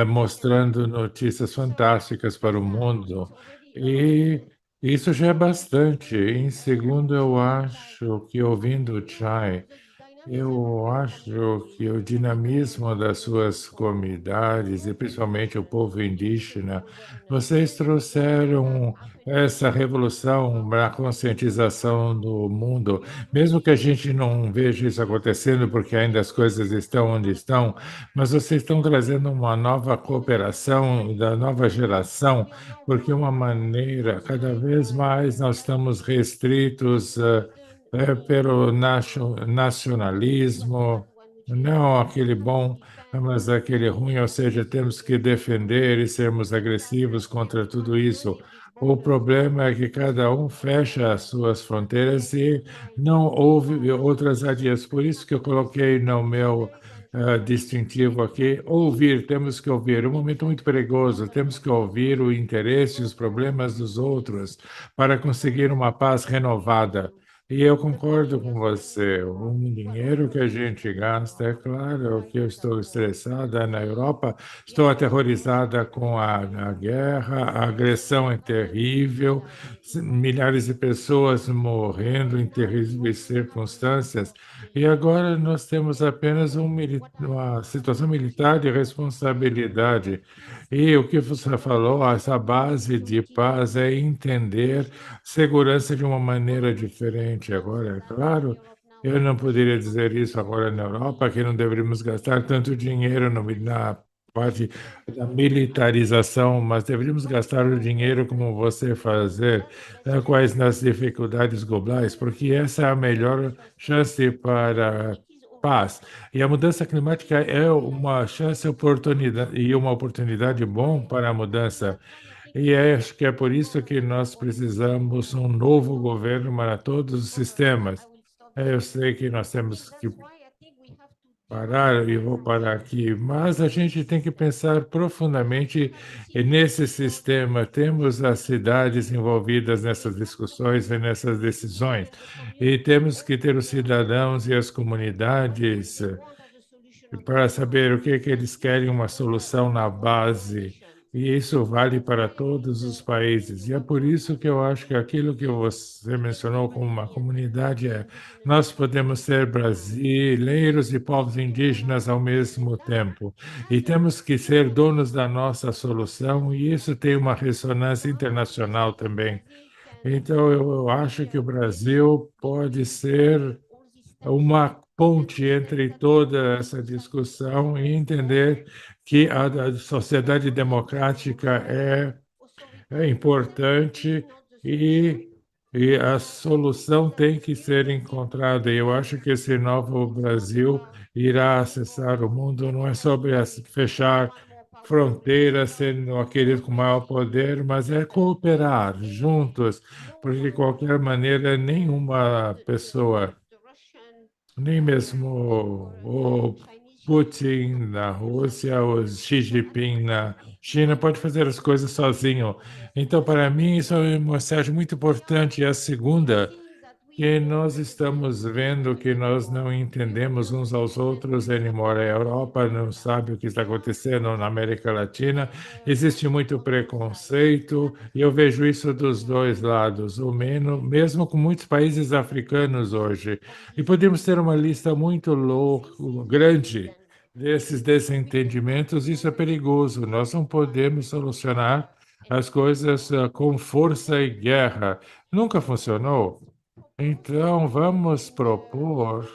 mostrando notícias fantásticas para o mundo. E isso já é bastante. Em segundo, eu acho que, ouvindo o Chay, eu acho que o dinamismo das suas comunidades, e principalmente o povo indígena, vocês trouxeram essa revolução na conscientização do mundo, mesmo que a gente não veja isso acontecendo, porque ainda as coisas estão onde estão, mas vocês estão trazendo uma nova cooperação da nova geração, porque uma maneira, cada vez mais nós estamos restritos pelo nacionalismo, não aquele bom mas aquele ruim, ou seja, temos que defender e sermos agressivos contra tudo isso. O problema é que cada um fecha as suas fronteiras e não houve outras adias. Por isso que eu coloquei no meu distintivo aqui, ouvir, temos que ouvir. É um momento muito perigoso, temos que ouvir o interesse e os problemas dos outros para conseguir uma paz renovada. E eu concordo com você. O dinheiro que a gente gasta, é claro que eu estou estressada na Europa, estou aterrorizada com a guerra, a agressão é terrível, milhares de pessoas morrendo em terríveis circunstâncias. E agora nós temos apenas uma situação militar de responsabilidade. E o que você falou, essa base de paz é entender segurança de uma maneira diferente. Agora, é claro, eu não poderia dizer isso agora na Europa, que não deveríamos gastar tanto dinheiro na parte da militarização, mas deveríamos gastar o dinheiro como você fazer, quais nas dificuldades globais, porque essa é a melhor chance para paz. E a mudança climática é uma chance oportunidade, e uma oportunidade bom para a mudança. E acho que é por isso que nós precisamos um novo governo para todos os sistemas. Eu sei que nós temos que parar, e vou parar aqui, mas a gente tem que pensar profundamente nesse sistema. Temos as cidades envolvidas nessas discussões e nessas decisões, e temos que ter os cidadãos e as comunidades para saber o que eles querem, uma solução na base. E isso vale para todos os países. E é por isso que eu acho que aquilo que você mencionou como uma comunidade nós podemos ser brasileiros e povos indígenas ao mesmo tempo. E temos que ser donos da nossa solução, e isso tem uma ressonância internacional também. Então, eu acho que o Brasil pode ser uma ponte entre toda essa discussão e entender que a sociedade democrática é importante e a solução tem que ser encontrada. E eu acho que esse novo Brasil irá acessar o mundo, não é sobre fechar fronteiras, sendo aquele com maior poder, mas é cooperar juntos, porque de qualquer maneira nenhuma pessoa, nem mesmo o Putin na Rússia, o Xi Jinping na China, pode fazer as coisas sozinho. Então, para mim, isso é uma mensagem muito importante. E a segunda, que nós estamos vendo que nós não entendemos uns aos outros anymore. A Europa não sabe o que está acontecendo na América Latina, existe muito preconceito, e eu vejo isso dos dois lados, ou menos, mesmo com muitos países africanos hoje. E podemos ter uma lista muito grande desses desentendimentos, isso é perigoso. Nós não podemos solucionar as coisas com força e guerra. Nunca funcionou. Então, vamos propor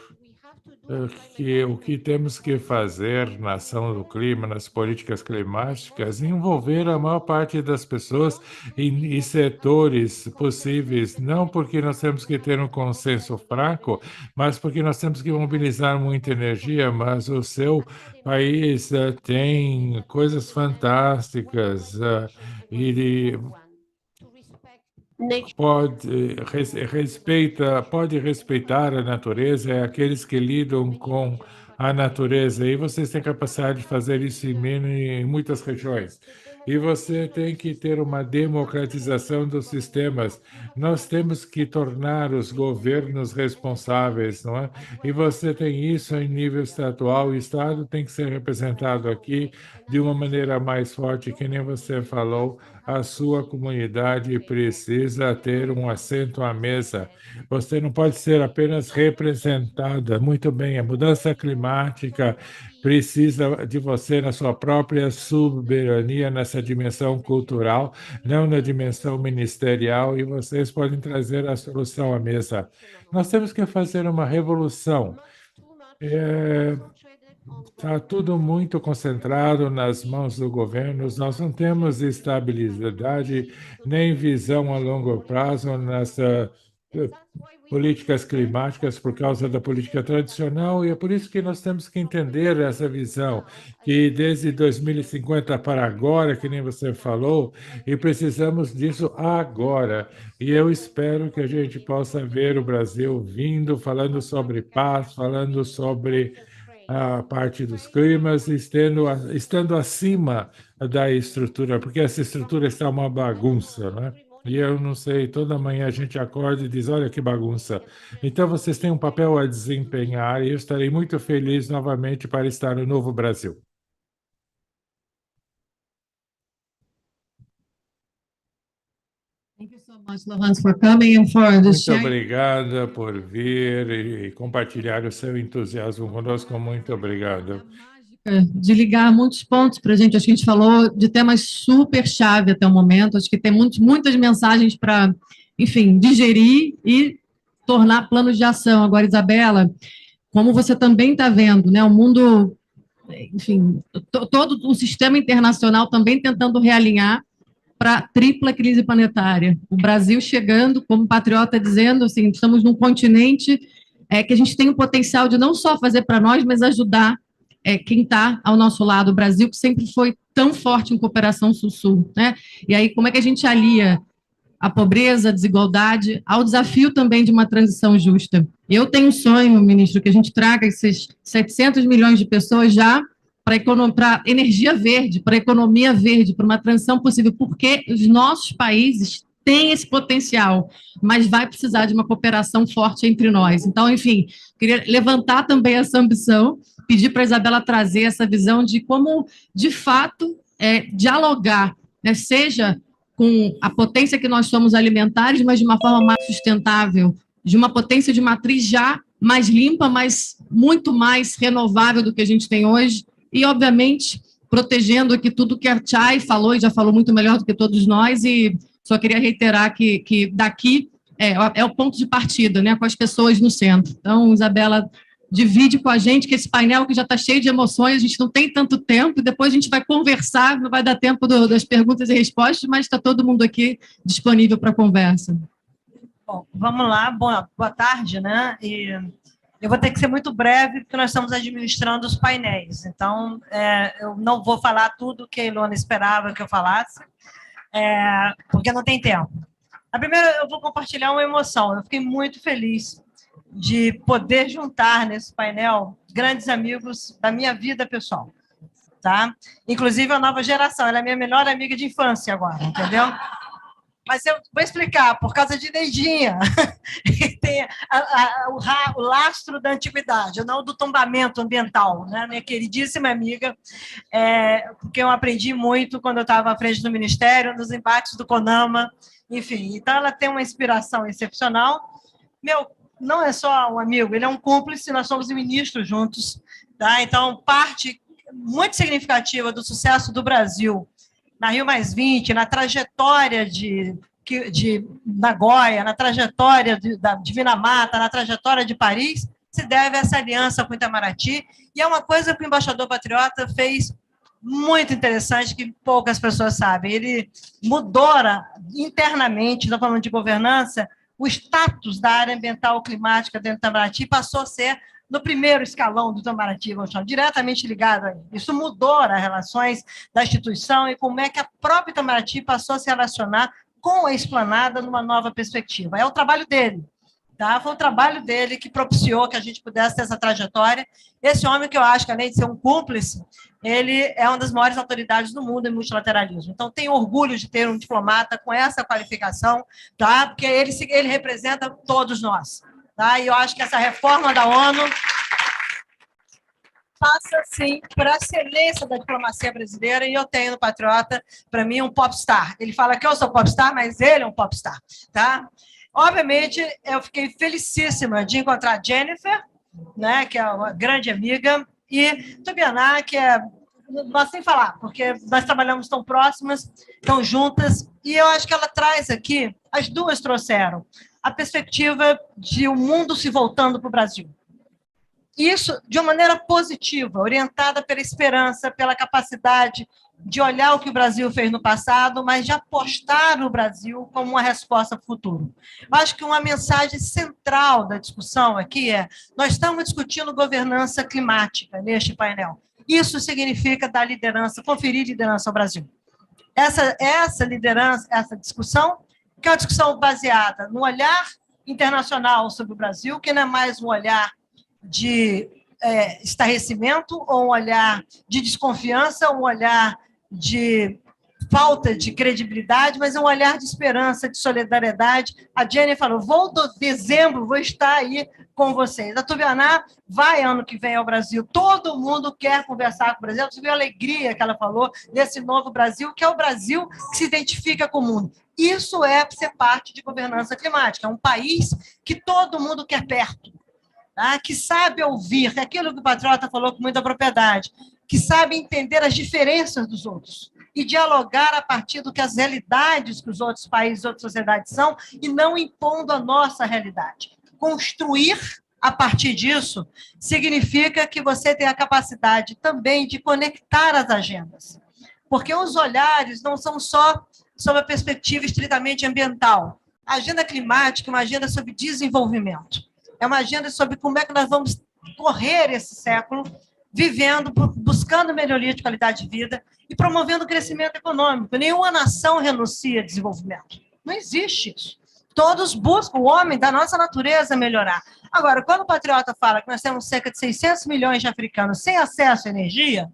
que o que temos que fazer na ação do clima, nas políticas climáticas, envolver a maior parte das pessoas e setores possíveis, não porque nós temos que ter um consenso fraco, mas porque nós temos que mobilizar muita energia, mas o seu país tem coisas fantásticas e pode respeitar a natureza, é aqueles que lidam com a natureza, e vocês têm capacidade de fazer isso em muitas regiões. E você tem que ter uma democratização dos sistemas. Nós temos que tornar os governos responsáveis, não é? E você tem isso em nível estadual, o Estado tem que ser representado aqui de uma maneira mais forte, que nem você falou, a sua comunidade precisa ter um assento à mesa. Você não pode ser apenas representada. Muito bem, a mudança climática precisa de você na sua própria soberania, nessa dimensão cultural, não na dimensão ministerial, e vocês podem trazer a solução à mesa. Nós temos que fazer uma revolução. Está tudo muito concentrado nas mãos do governo, nós não temos estabilidade nem visão a longo prazo nessa políticas climáticas por causa da política tradicional, e é por isso que nós temos que entender essa visão, que desde 2050 para agora, que nem você falou, e precisamos disso agora. E eu espero que a gente possa ver o Brasil vindo, falando sobre paz, falando sobre a parte dos climas, estando acima da estrutura, porque essa estrutura está uma bagunça, né? E eu não sei, toda manhã a gente acorda e diz, olha que bagunça. Então, vocês têm um papel a desempenhar e eu estarei muito feliz novamente para estar no Novo Brasil. Thank you so much, Lohans, for coming and for the Muito sharing. obrigada por vir e compartilhar o seu entusiasmo conosco. Muito obrigado. De ligar muitos pontos para a gente. Acho que a gente falou de temas super chave até o momento. Acho que tem muitas mensagens para, enfim, digerir e tornar planos de ação. Agora, Isabela, como você também está vendo, né, o mundo, enfim, todo o sistema internacional também tentando realinhar para a tripla crise planetária. O Brasil chegando, como patriota, dizendo assim, estamos num continente que a gente tem o potencial de não só fazer para nós, mas ajudar quem está ao nosso lado, o Brasil, que sempre foi tão forte em cooperação sul-sul, né? E aí, como é que a gente alia a pobreza, a desigualdade, ao desafio também de uma transição justa? Eu tenho um sonho, ministro, que a gente traga esses 700 milhões de pessoas já para energia verde, para economia verde, para uma transição possível, porque os nossos países têm esse potencial, mas vai precisar de uma cooperação forte entre nós. Então, enfim, queria levantar também essa ambição, pedir para a Isabela trazer essa visão de como, de fato, dialogar, né, seja com a potência que nós somos alimentares, mas de uma forma mais sustentável, de uma potência de matriz já mais limpa, mas muito mais renovável do que a gente tem hoje, e, obviamente, protegendo aqui tudo que a Chay falou, e já falou muito melhor do que todos nós, e só queria reiterar que daqui é o ponto de partida, né, com as pessoas no centro. Então, Isabela, divide com a gente que esse painel que já está cheio de emoções, a gente não tem tanto tempo, depois a gente vai conversar, não vai dar tempo das perguntas e respostas, mas está todo mundo aqui disponível para a conversa. Bom, vamos lá, boa tarde, né? E eu vou ter que ser muito breve, porque nós estamos administrando os painéis, então eu não vou falar tudo que a Ilona esperava que eu falasse, porque não tem tempo. A primeira, eu vou compartilhar uma emoção, eu fiquei muito feliz de poder juntar nesse painel grandes amigos da minha vida pessoal, tá? Inclusive a nova geração, ela é minha melhor amiga de infância agora, entendeu? Mas eu vou explicar, por causa de Neidinha, tem o lastro da antiguidade, não do tombamento ambiental, né? Minha queridíssima amiga, porque eu aprendi muito quando eu estava à frente do Ministério, nos embates do CONAMA, enfim, então ela tem uma inspiração excepcional. Não é só um amigo, ele é um cúmplice, nós somos ministros juntos, tá? Então, parte muito significativa do sucesso do Brasil na Rio+20, na trajetória de Nagoya, na trajetória de Divina Mata, na trajetória de Paris, se deve a essa aliança com Itamaraty, e é uma coisa que o embaixador patriota fez muito interessante, que poucas pessoas sabem. Ele mudou internamente, na forma de governança, o status da área ambiental climática dentro do Itamaraty passou a ser no primeiro escalão do Itamaraty, diretamente ligado a ele. Isso mudou as relações da instituição e como é que a própria Itamaraty passou a se relacionar com a Esplanada numa nova perspectiva. É o trabalho dele. Tá? Foi o trabalho dele que propiciou que a gente pudesse ter essa trajetória. Esse homem que eu acho que, além de ser um cúmplice, ele é uma das maiores autoridades do mundo em multilateralismo. Então, tenho orgulho de ter um diplomata com essa qualificação, tá? Porque ele representa todos nós. Tá? E eu acho que essa reforma da ONU passa, sim, para a excelência da diplomacia brasileira, e eu tenho no Patriota, para mim, um popstar. Ele fala que eu sou popstar, mas ele é um popstar. Tá? Obviamente, eu fiquei felicíssima de encontrar a Jennifer, né, que é uma grande amiga, e Tubianá, que nós sem falar, porque nós trabalhamos tão próximas, tão juntas, e eu acho que ela traz aqui, as duas trouxeram, a perspectiva de o mundo se voltando para o Brasil. Isso de uma maneira positiva, orientada pela esperança, pela capacidade de olhar o que o Brasil fez no passado, mas de apostar no Brasil como uma resposta para o futuro. Eu acho que uma mensagem central da discussão aqui é: nós estamos discutindo governança climática neste painel. Isso significa dar liderança, conferir liderança ao Brasil. Essa liderança, essa discussão, que é uma discussão baseada no olhar internacional sobre o Brasil, que não é mais um olhar de estarrecimento, ou um olhar de desconfiança, um olhar de falta de credibilidade, mas é um olhar de esperança, de solidariedade. A Jenny falou: dezembro, vou estar aí com vocês. A Tubianá vai ano que vem ao Brasil. Todo mundo quer conversar com o Brasil. Você viu a alegria que ela falou desse novo Brasil, que é o Brasil que se identifica com o mundo. Isso é ser parte de governança climática. É um país que todo mundo quer perto, tá? Que sabe ouvir, que é aquilo que o Patriota falou com muita propriedade, que sabe entender as diferenças dos outros e dialogar a partir do que as realidades que os outros países, outras sociedades são, e não impondo a nossa realidade. Construir a partir disso significa que você tem a capacidade também de conectar as agendas, porque os olhares não são só sob a perspectiva estritamente ambiental. A agenda climática é uma agenda sobre desenvolvimento, é uma agenda sobre como é que nós vamos correr esse século vivendo, buscando melhoria de qualidade de vida e promovendo o crescimento econômico. Nenhuma nação renuncia a desenvolvimento. Não existe isso. Todos buscam, o homem da nossa natureza, melhorar. Agora, quando o Patriota fala que nós temos cerca de 600 milhões de africanos sem acesso à energia,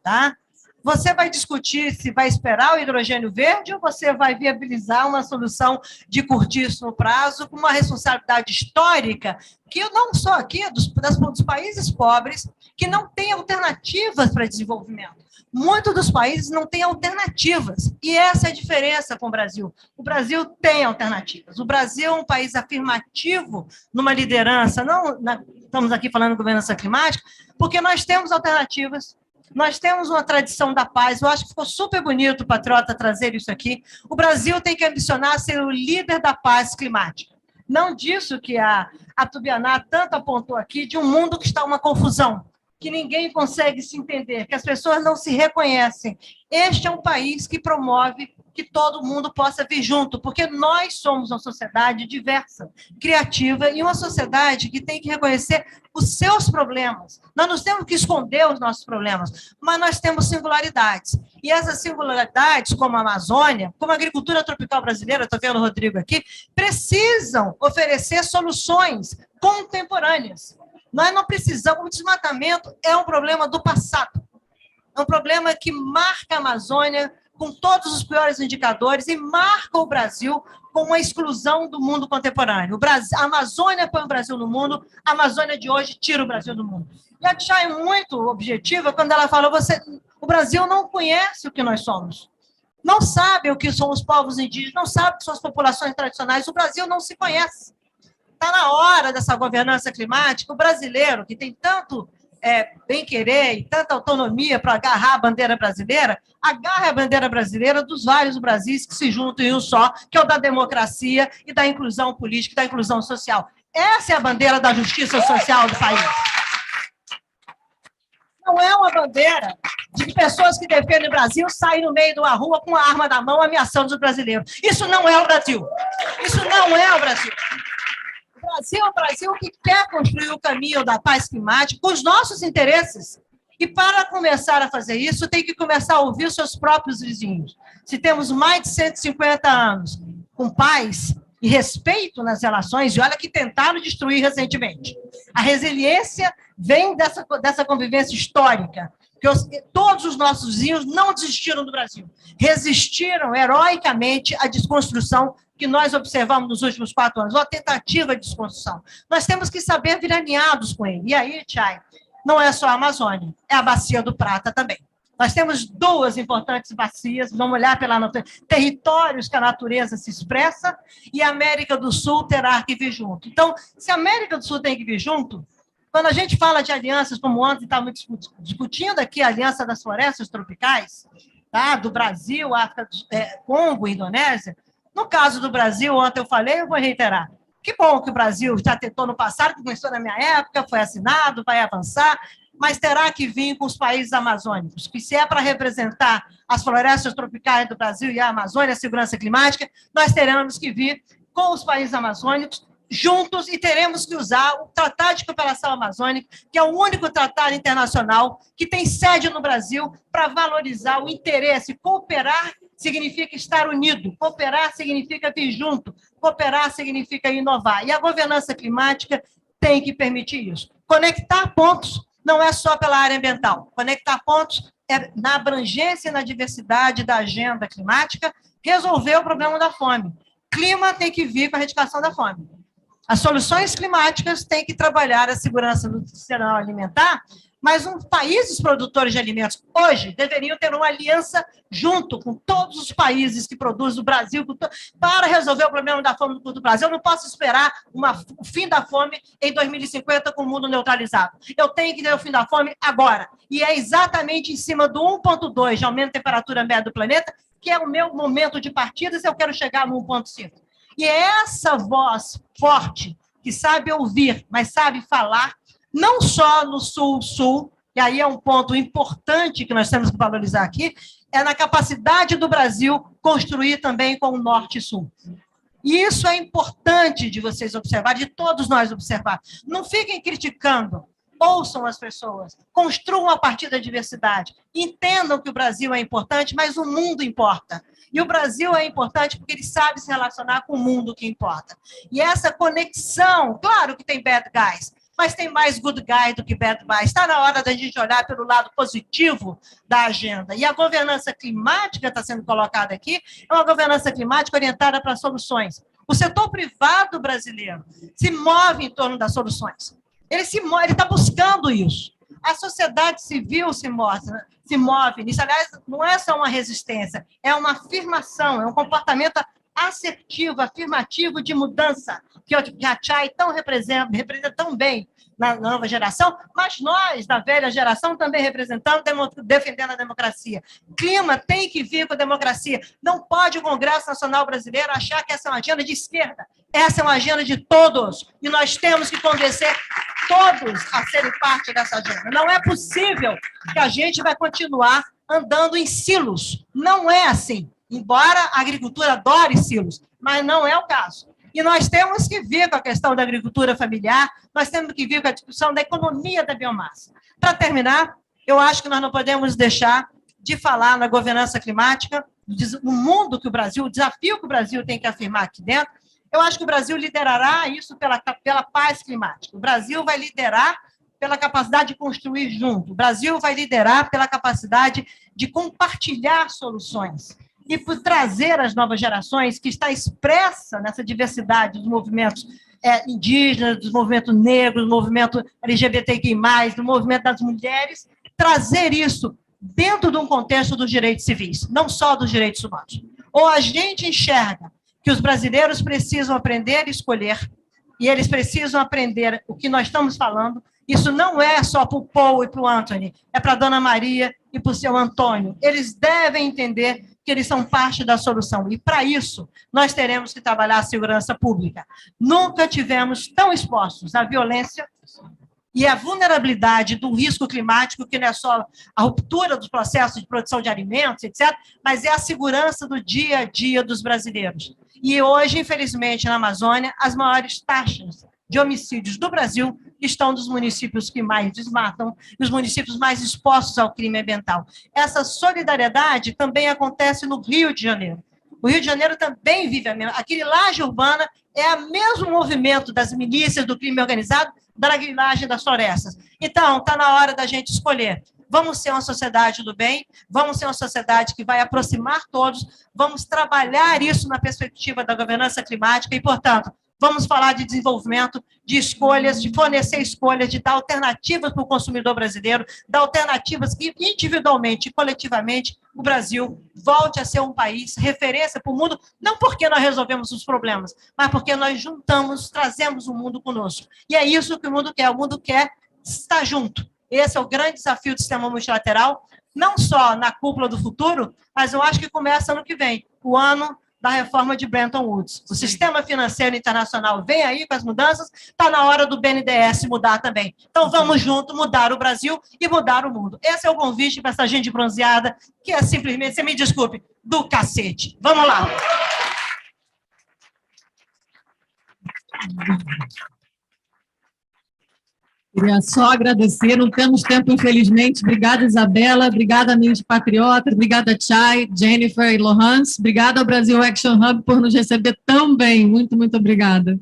tá? Você vai discutir se vai esperar o hidrogênio verde ou você vai viabilizar uma solução de curtíssimo prazo com uma responsabilidade histórica que não só aqui, dos países pobres, que não têm alternativas para desenvolvimento. Muitos dos países não têm alternativas, e essa é a diferença com o Brasil. O Brasil tem alternativas. O Brasil é um país afirmativo numa liderança, estamos aqui falando de governança climática, porque nós temos alternativas. Nós temos uma tradição da paz. Eu acho que ficou super bonito o Patriota trazer isso aqui. O Brasil tem que ambicionar ser o líder da paz climática. Não disso que a Tubianá tanto apontou aqui, de um mundo que está uma confusão, que ninguém consegue se entender, que as pessoas não se reconhecem. Este é um país que promove que todo mundo possa vir junto, porque nós somos uma sociedade diversa, criativa, e uma sociedade que tem que reconhecer os seus problemas. Nós não temos que esconder os nossos problemas, mas nós temos singularidades. E essas singularidades, como a Amazônia, como a agricultura tropical brasileira, estou vendo o Rodrigo aqui, precisam oferecer soluções contemporâneas. Nós não precisamos, o desmatamento é um problema do passado, é um problema que marca a Amazônia com todos os piores indicadores e marca o Brasil com uma exclusão do mundo contemporâneo. A Amazônia põe o Brasil no mundo, a Amazônia de hoje tira o Brasil do mundo. E a Tchá é muito objetiva quando ela fala: o Brasil não conhece o que nós somos, não sabe o que são os povos indígenas, não sabe o que são as populações tradicionais, o Brasil não se conhece. Está na hora dessa governança climática. O brasileiro, que tem tanto bem-querer e tanta autonomia para agarrar a bandeira brasileira, agarre a bandeira brasileira dos vários Brasis que se juntam em um só, que é o da democracia e da inclusão política e da inclusão social. Essa é a bandeira da justiça social do país. Não é uma bandeira de que pessoas que defendem o Brasil saem no meio de uma rua com a arma na mão ameaçando os brasileiros. Isso não é o Brasil. Isso não é o Brasil. O Brasil é um Brasil que quer construir o caminho da paz climática com os nossos interesses. E para começar a fazer isso, tem que começar a ouvir os seus próprios vizinhos. Se temos mais de 150 anos com paz e respeito nas relações, e olha que tentaram destruir recentemente. A resiliência vem dessa convivência histórica, que todos os nossos vizinhos não desistiram do Brasil, resistiram heroicamente à desconstrução que nós observamos nos últimos 4 anos, uma tentativa de desconstrução. Nós temos que saber vir alinhados com ele. E aí, Tchai, não é só a Amazônia, é a Bacia do Prata também. Nós temos 2 importantes bacias, vamos olhar pela territórios que a natureza se expressa, e a América do Sul terá que vir junto. Então, se a América do Sul tem que vir junto, quando a gente fala de alianças, como ontem estávamos discutindo aqui a Aliança das Florestas Tropicais, tá? Do Brasil, África, Congo, Indonésia. No caso do Brasil, ontem eu falei, eu vou reiterar, Que bom que o Brasil já tentou no passado, que começou na minha época, foi assinado, vai avançar, mas terá que vir com os países amazônicos, que se é para representar as florestas tropicais do Brasil e a Amazônia, a segurança climática, nós teremos que vir com os países amazônicos juntos e teremos que usar o Tratado de Cooperação Amazônica, que é o único tratado internacional que tem sede no Brasil para valorizar o interesse. Cooperar significa estar unido, cooperar significa vir junto, cooperar significa inovar. E a governança climática tem que permitir isso. Conectar pontos não é só pela área ambiental. Conectar pontos é na abrangência e na diversidade da agenda climática resolver o problema da fome. Clima tem que vir com a erradicação da fome. As soluções climáticas têm que trabalhar a segurança nutricional alimentar, mas os países produtores de alimentos hoje deveriam ter uma aliança junto com todos os países que produzem o Brasil para resolver o problema da fome do Brasil. Eu não posso esperar o fim da fome em 2050 com o mundo neutralizado. Eu tenho que ter o fim da fome agora. E é exatamente em cima do 1,2 de aumento da temperatura média do planeta que é o meu momento de partida se eu quero chegar no 1,5. E é essa voz forte, que sabe ouvir, mas sabe falar, não só no Sul-Sul, e aí é um ponto importante que nós temos que valorizar aqui, é na capacidade do Brasil construir também com o Norte e Sul. E isso é importante de vocês observar, de todos nós observar. Não fiquem criticando, ouçam as pessoas, construam a partir da diversidade, entendam que o Brasil é importante, mas o mundo importa. E o Brasil é importante porque ele sabe se relacionar com o mundo que importa. E essa conexão, claro que tem bad guys, mas tem mais good guys do que bad guys. Está na hora da gente olhar pelo lado positivo da agenda. E a governança climática está sendo colocada aqui, é uma governança climática orientada para soluções. O setor privado brasileiro se move em torno das soluções. Ele está buscando isso. A sociedade civil se move nisso. Aliás, não é só uma resistência, é uma afirmação, é um comportamento assertivo, afirmativo de mudança, que a Chay representa tão bem na nova geração, mas nós, da velha geração, também representamos, defendendo a democracia. Clima tem que vir com a democracia. Não pode o Congresso Nacional Brasileiro achar que essa é uma agenda de esquerda. Essa é uma agenda de todos, e nós temos que convencer todos a serem parte dessa agenda. Não é possível que a gente vai continuar andando em silos. Não é assim. Embora a agricultura adore silos, mas não é o caso. E nós temos que vir com a questão da agricultura familiar, nós temos que vir com a discussão da economia da biomassa. Para terminar, eu acho que nós não podemos deixar de falar na governança climática, no mundo que o Brasil, o desafio que o Brasil tem que afirmar aqui dentro. Eu acho que o Brasil liderará isso pela paz climática. O Brasil vai liderar pela capacidade de construir junto. O Brasil vai liderar pela capacidade de compartilhar soluções e por trazer as novas gerações, que está expressa nessa diversidade dos movimentos indígenas, dos movimentos negros, do movimento LGBTQI+, do movimento das mulheres, trazer isso dentro de um contexto dos direitos civis, não só dos direitos humanos. Ou a gente enxerga que os brasileiros precisam aprender a escolher, e eles precisam aprender o que nós estamos falando. Isso não é só para o Paul e para o Anthony, é para a Dona Maria e para o seu Antônio. Eles devem entender que eles são parte da solução. E, para isso, nós teremos que trabalhar a segurança pública. Nunca tivemos tão expostos à violência e à vulnerabilidade do risco climático, que não é só a ruptura dos processos de produção de alimentos, etc., mas é a segurança do dia a dia dos brasileiros. E hoje, infelizmente, na Amazônia, as maiores taxas de homicídios do Brasil estão dos municípios que mais desmatam e os municípios mais expostos ao crime ambiental. Essa solidariedade também acontece no Rio de Janeiro. O Rio de Janeiro também vive a mesma. A grilagem urbana é o mesmo movimento das milícias do crime organizado da grilagem das florestas. Então, está na hora da gente escolher. Vamos ser uma sociedade do bem, vamos ser uma sociedade que vai aproximar todos, vamos trabalhar isso na perspectiva da governança climática e, portanto, vamos falar de desenvolvimento, de escolhas, de fornecer escolhas, de dar alternativas para o consumidor brasileiro, dar alternativas que, individualmente e coletivamente, o Brasil volte a ser um país referência para o mundo, não porque nós resolvemos os problemas, mas porque nós juntamos, trazemos o mundo conosco. E é isso que o mundo quer estar junto. Esse é o grande desafio do sistema multilateral, não só na cúpula do futuro, mas eu acho que começa ano que vem, o ano da reforma de Bretton Woods. O sistema financeiro internacional vem aí com as mudanças, está na hora do BNDES mudar também. Então, vamos junto mudar o Brasil e mudar o mundo. Esse é o convite para essa gente bronzeada, que é simplesmente, você me desculpe, do cacete. Vamos lá. Queria só agradecer, não temos tempo, infelizmente. Obrigada, Isabela, obrigada, minhas patriotas, obrigada, Chay, Jennifer e Lohans. Obrigada ao Brasil Action Hub por nos receber tão bem. Muito, muito obrigada.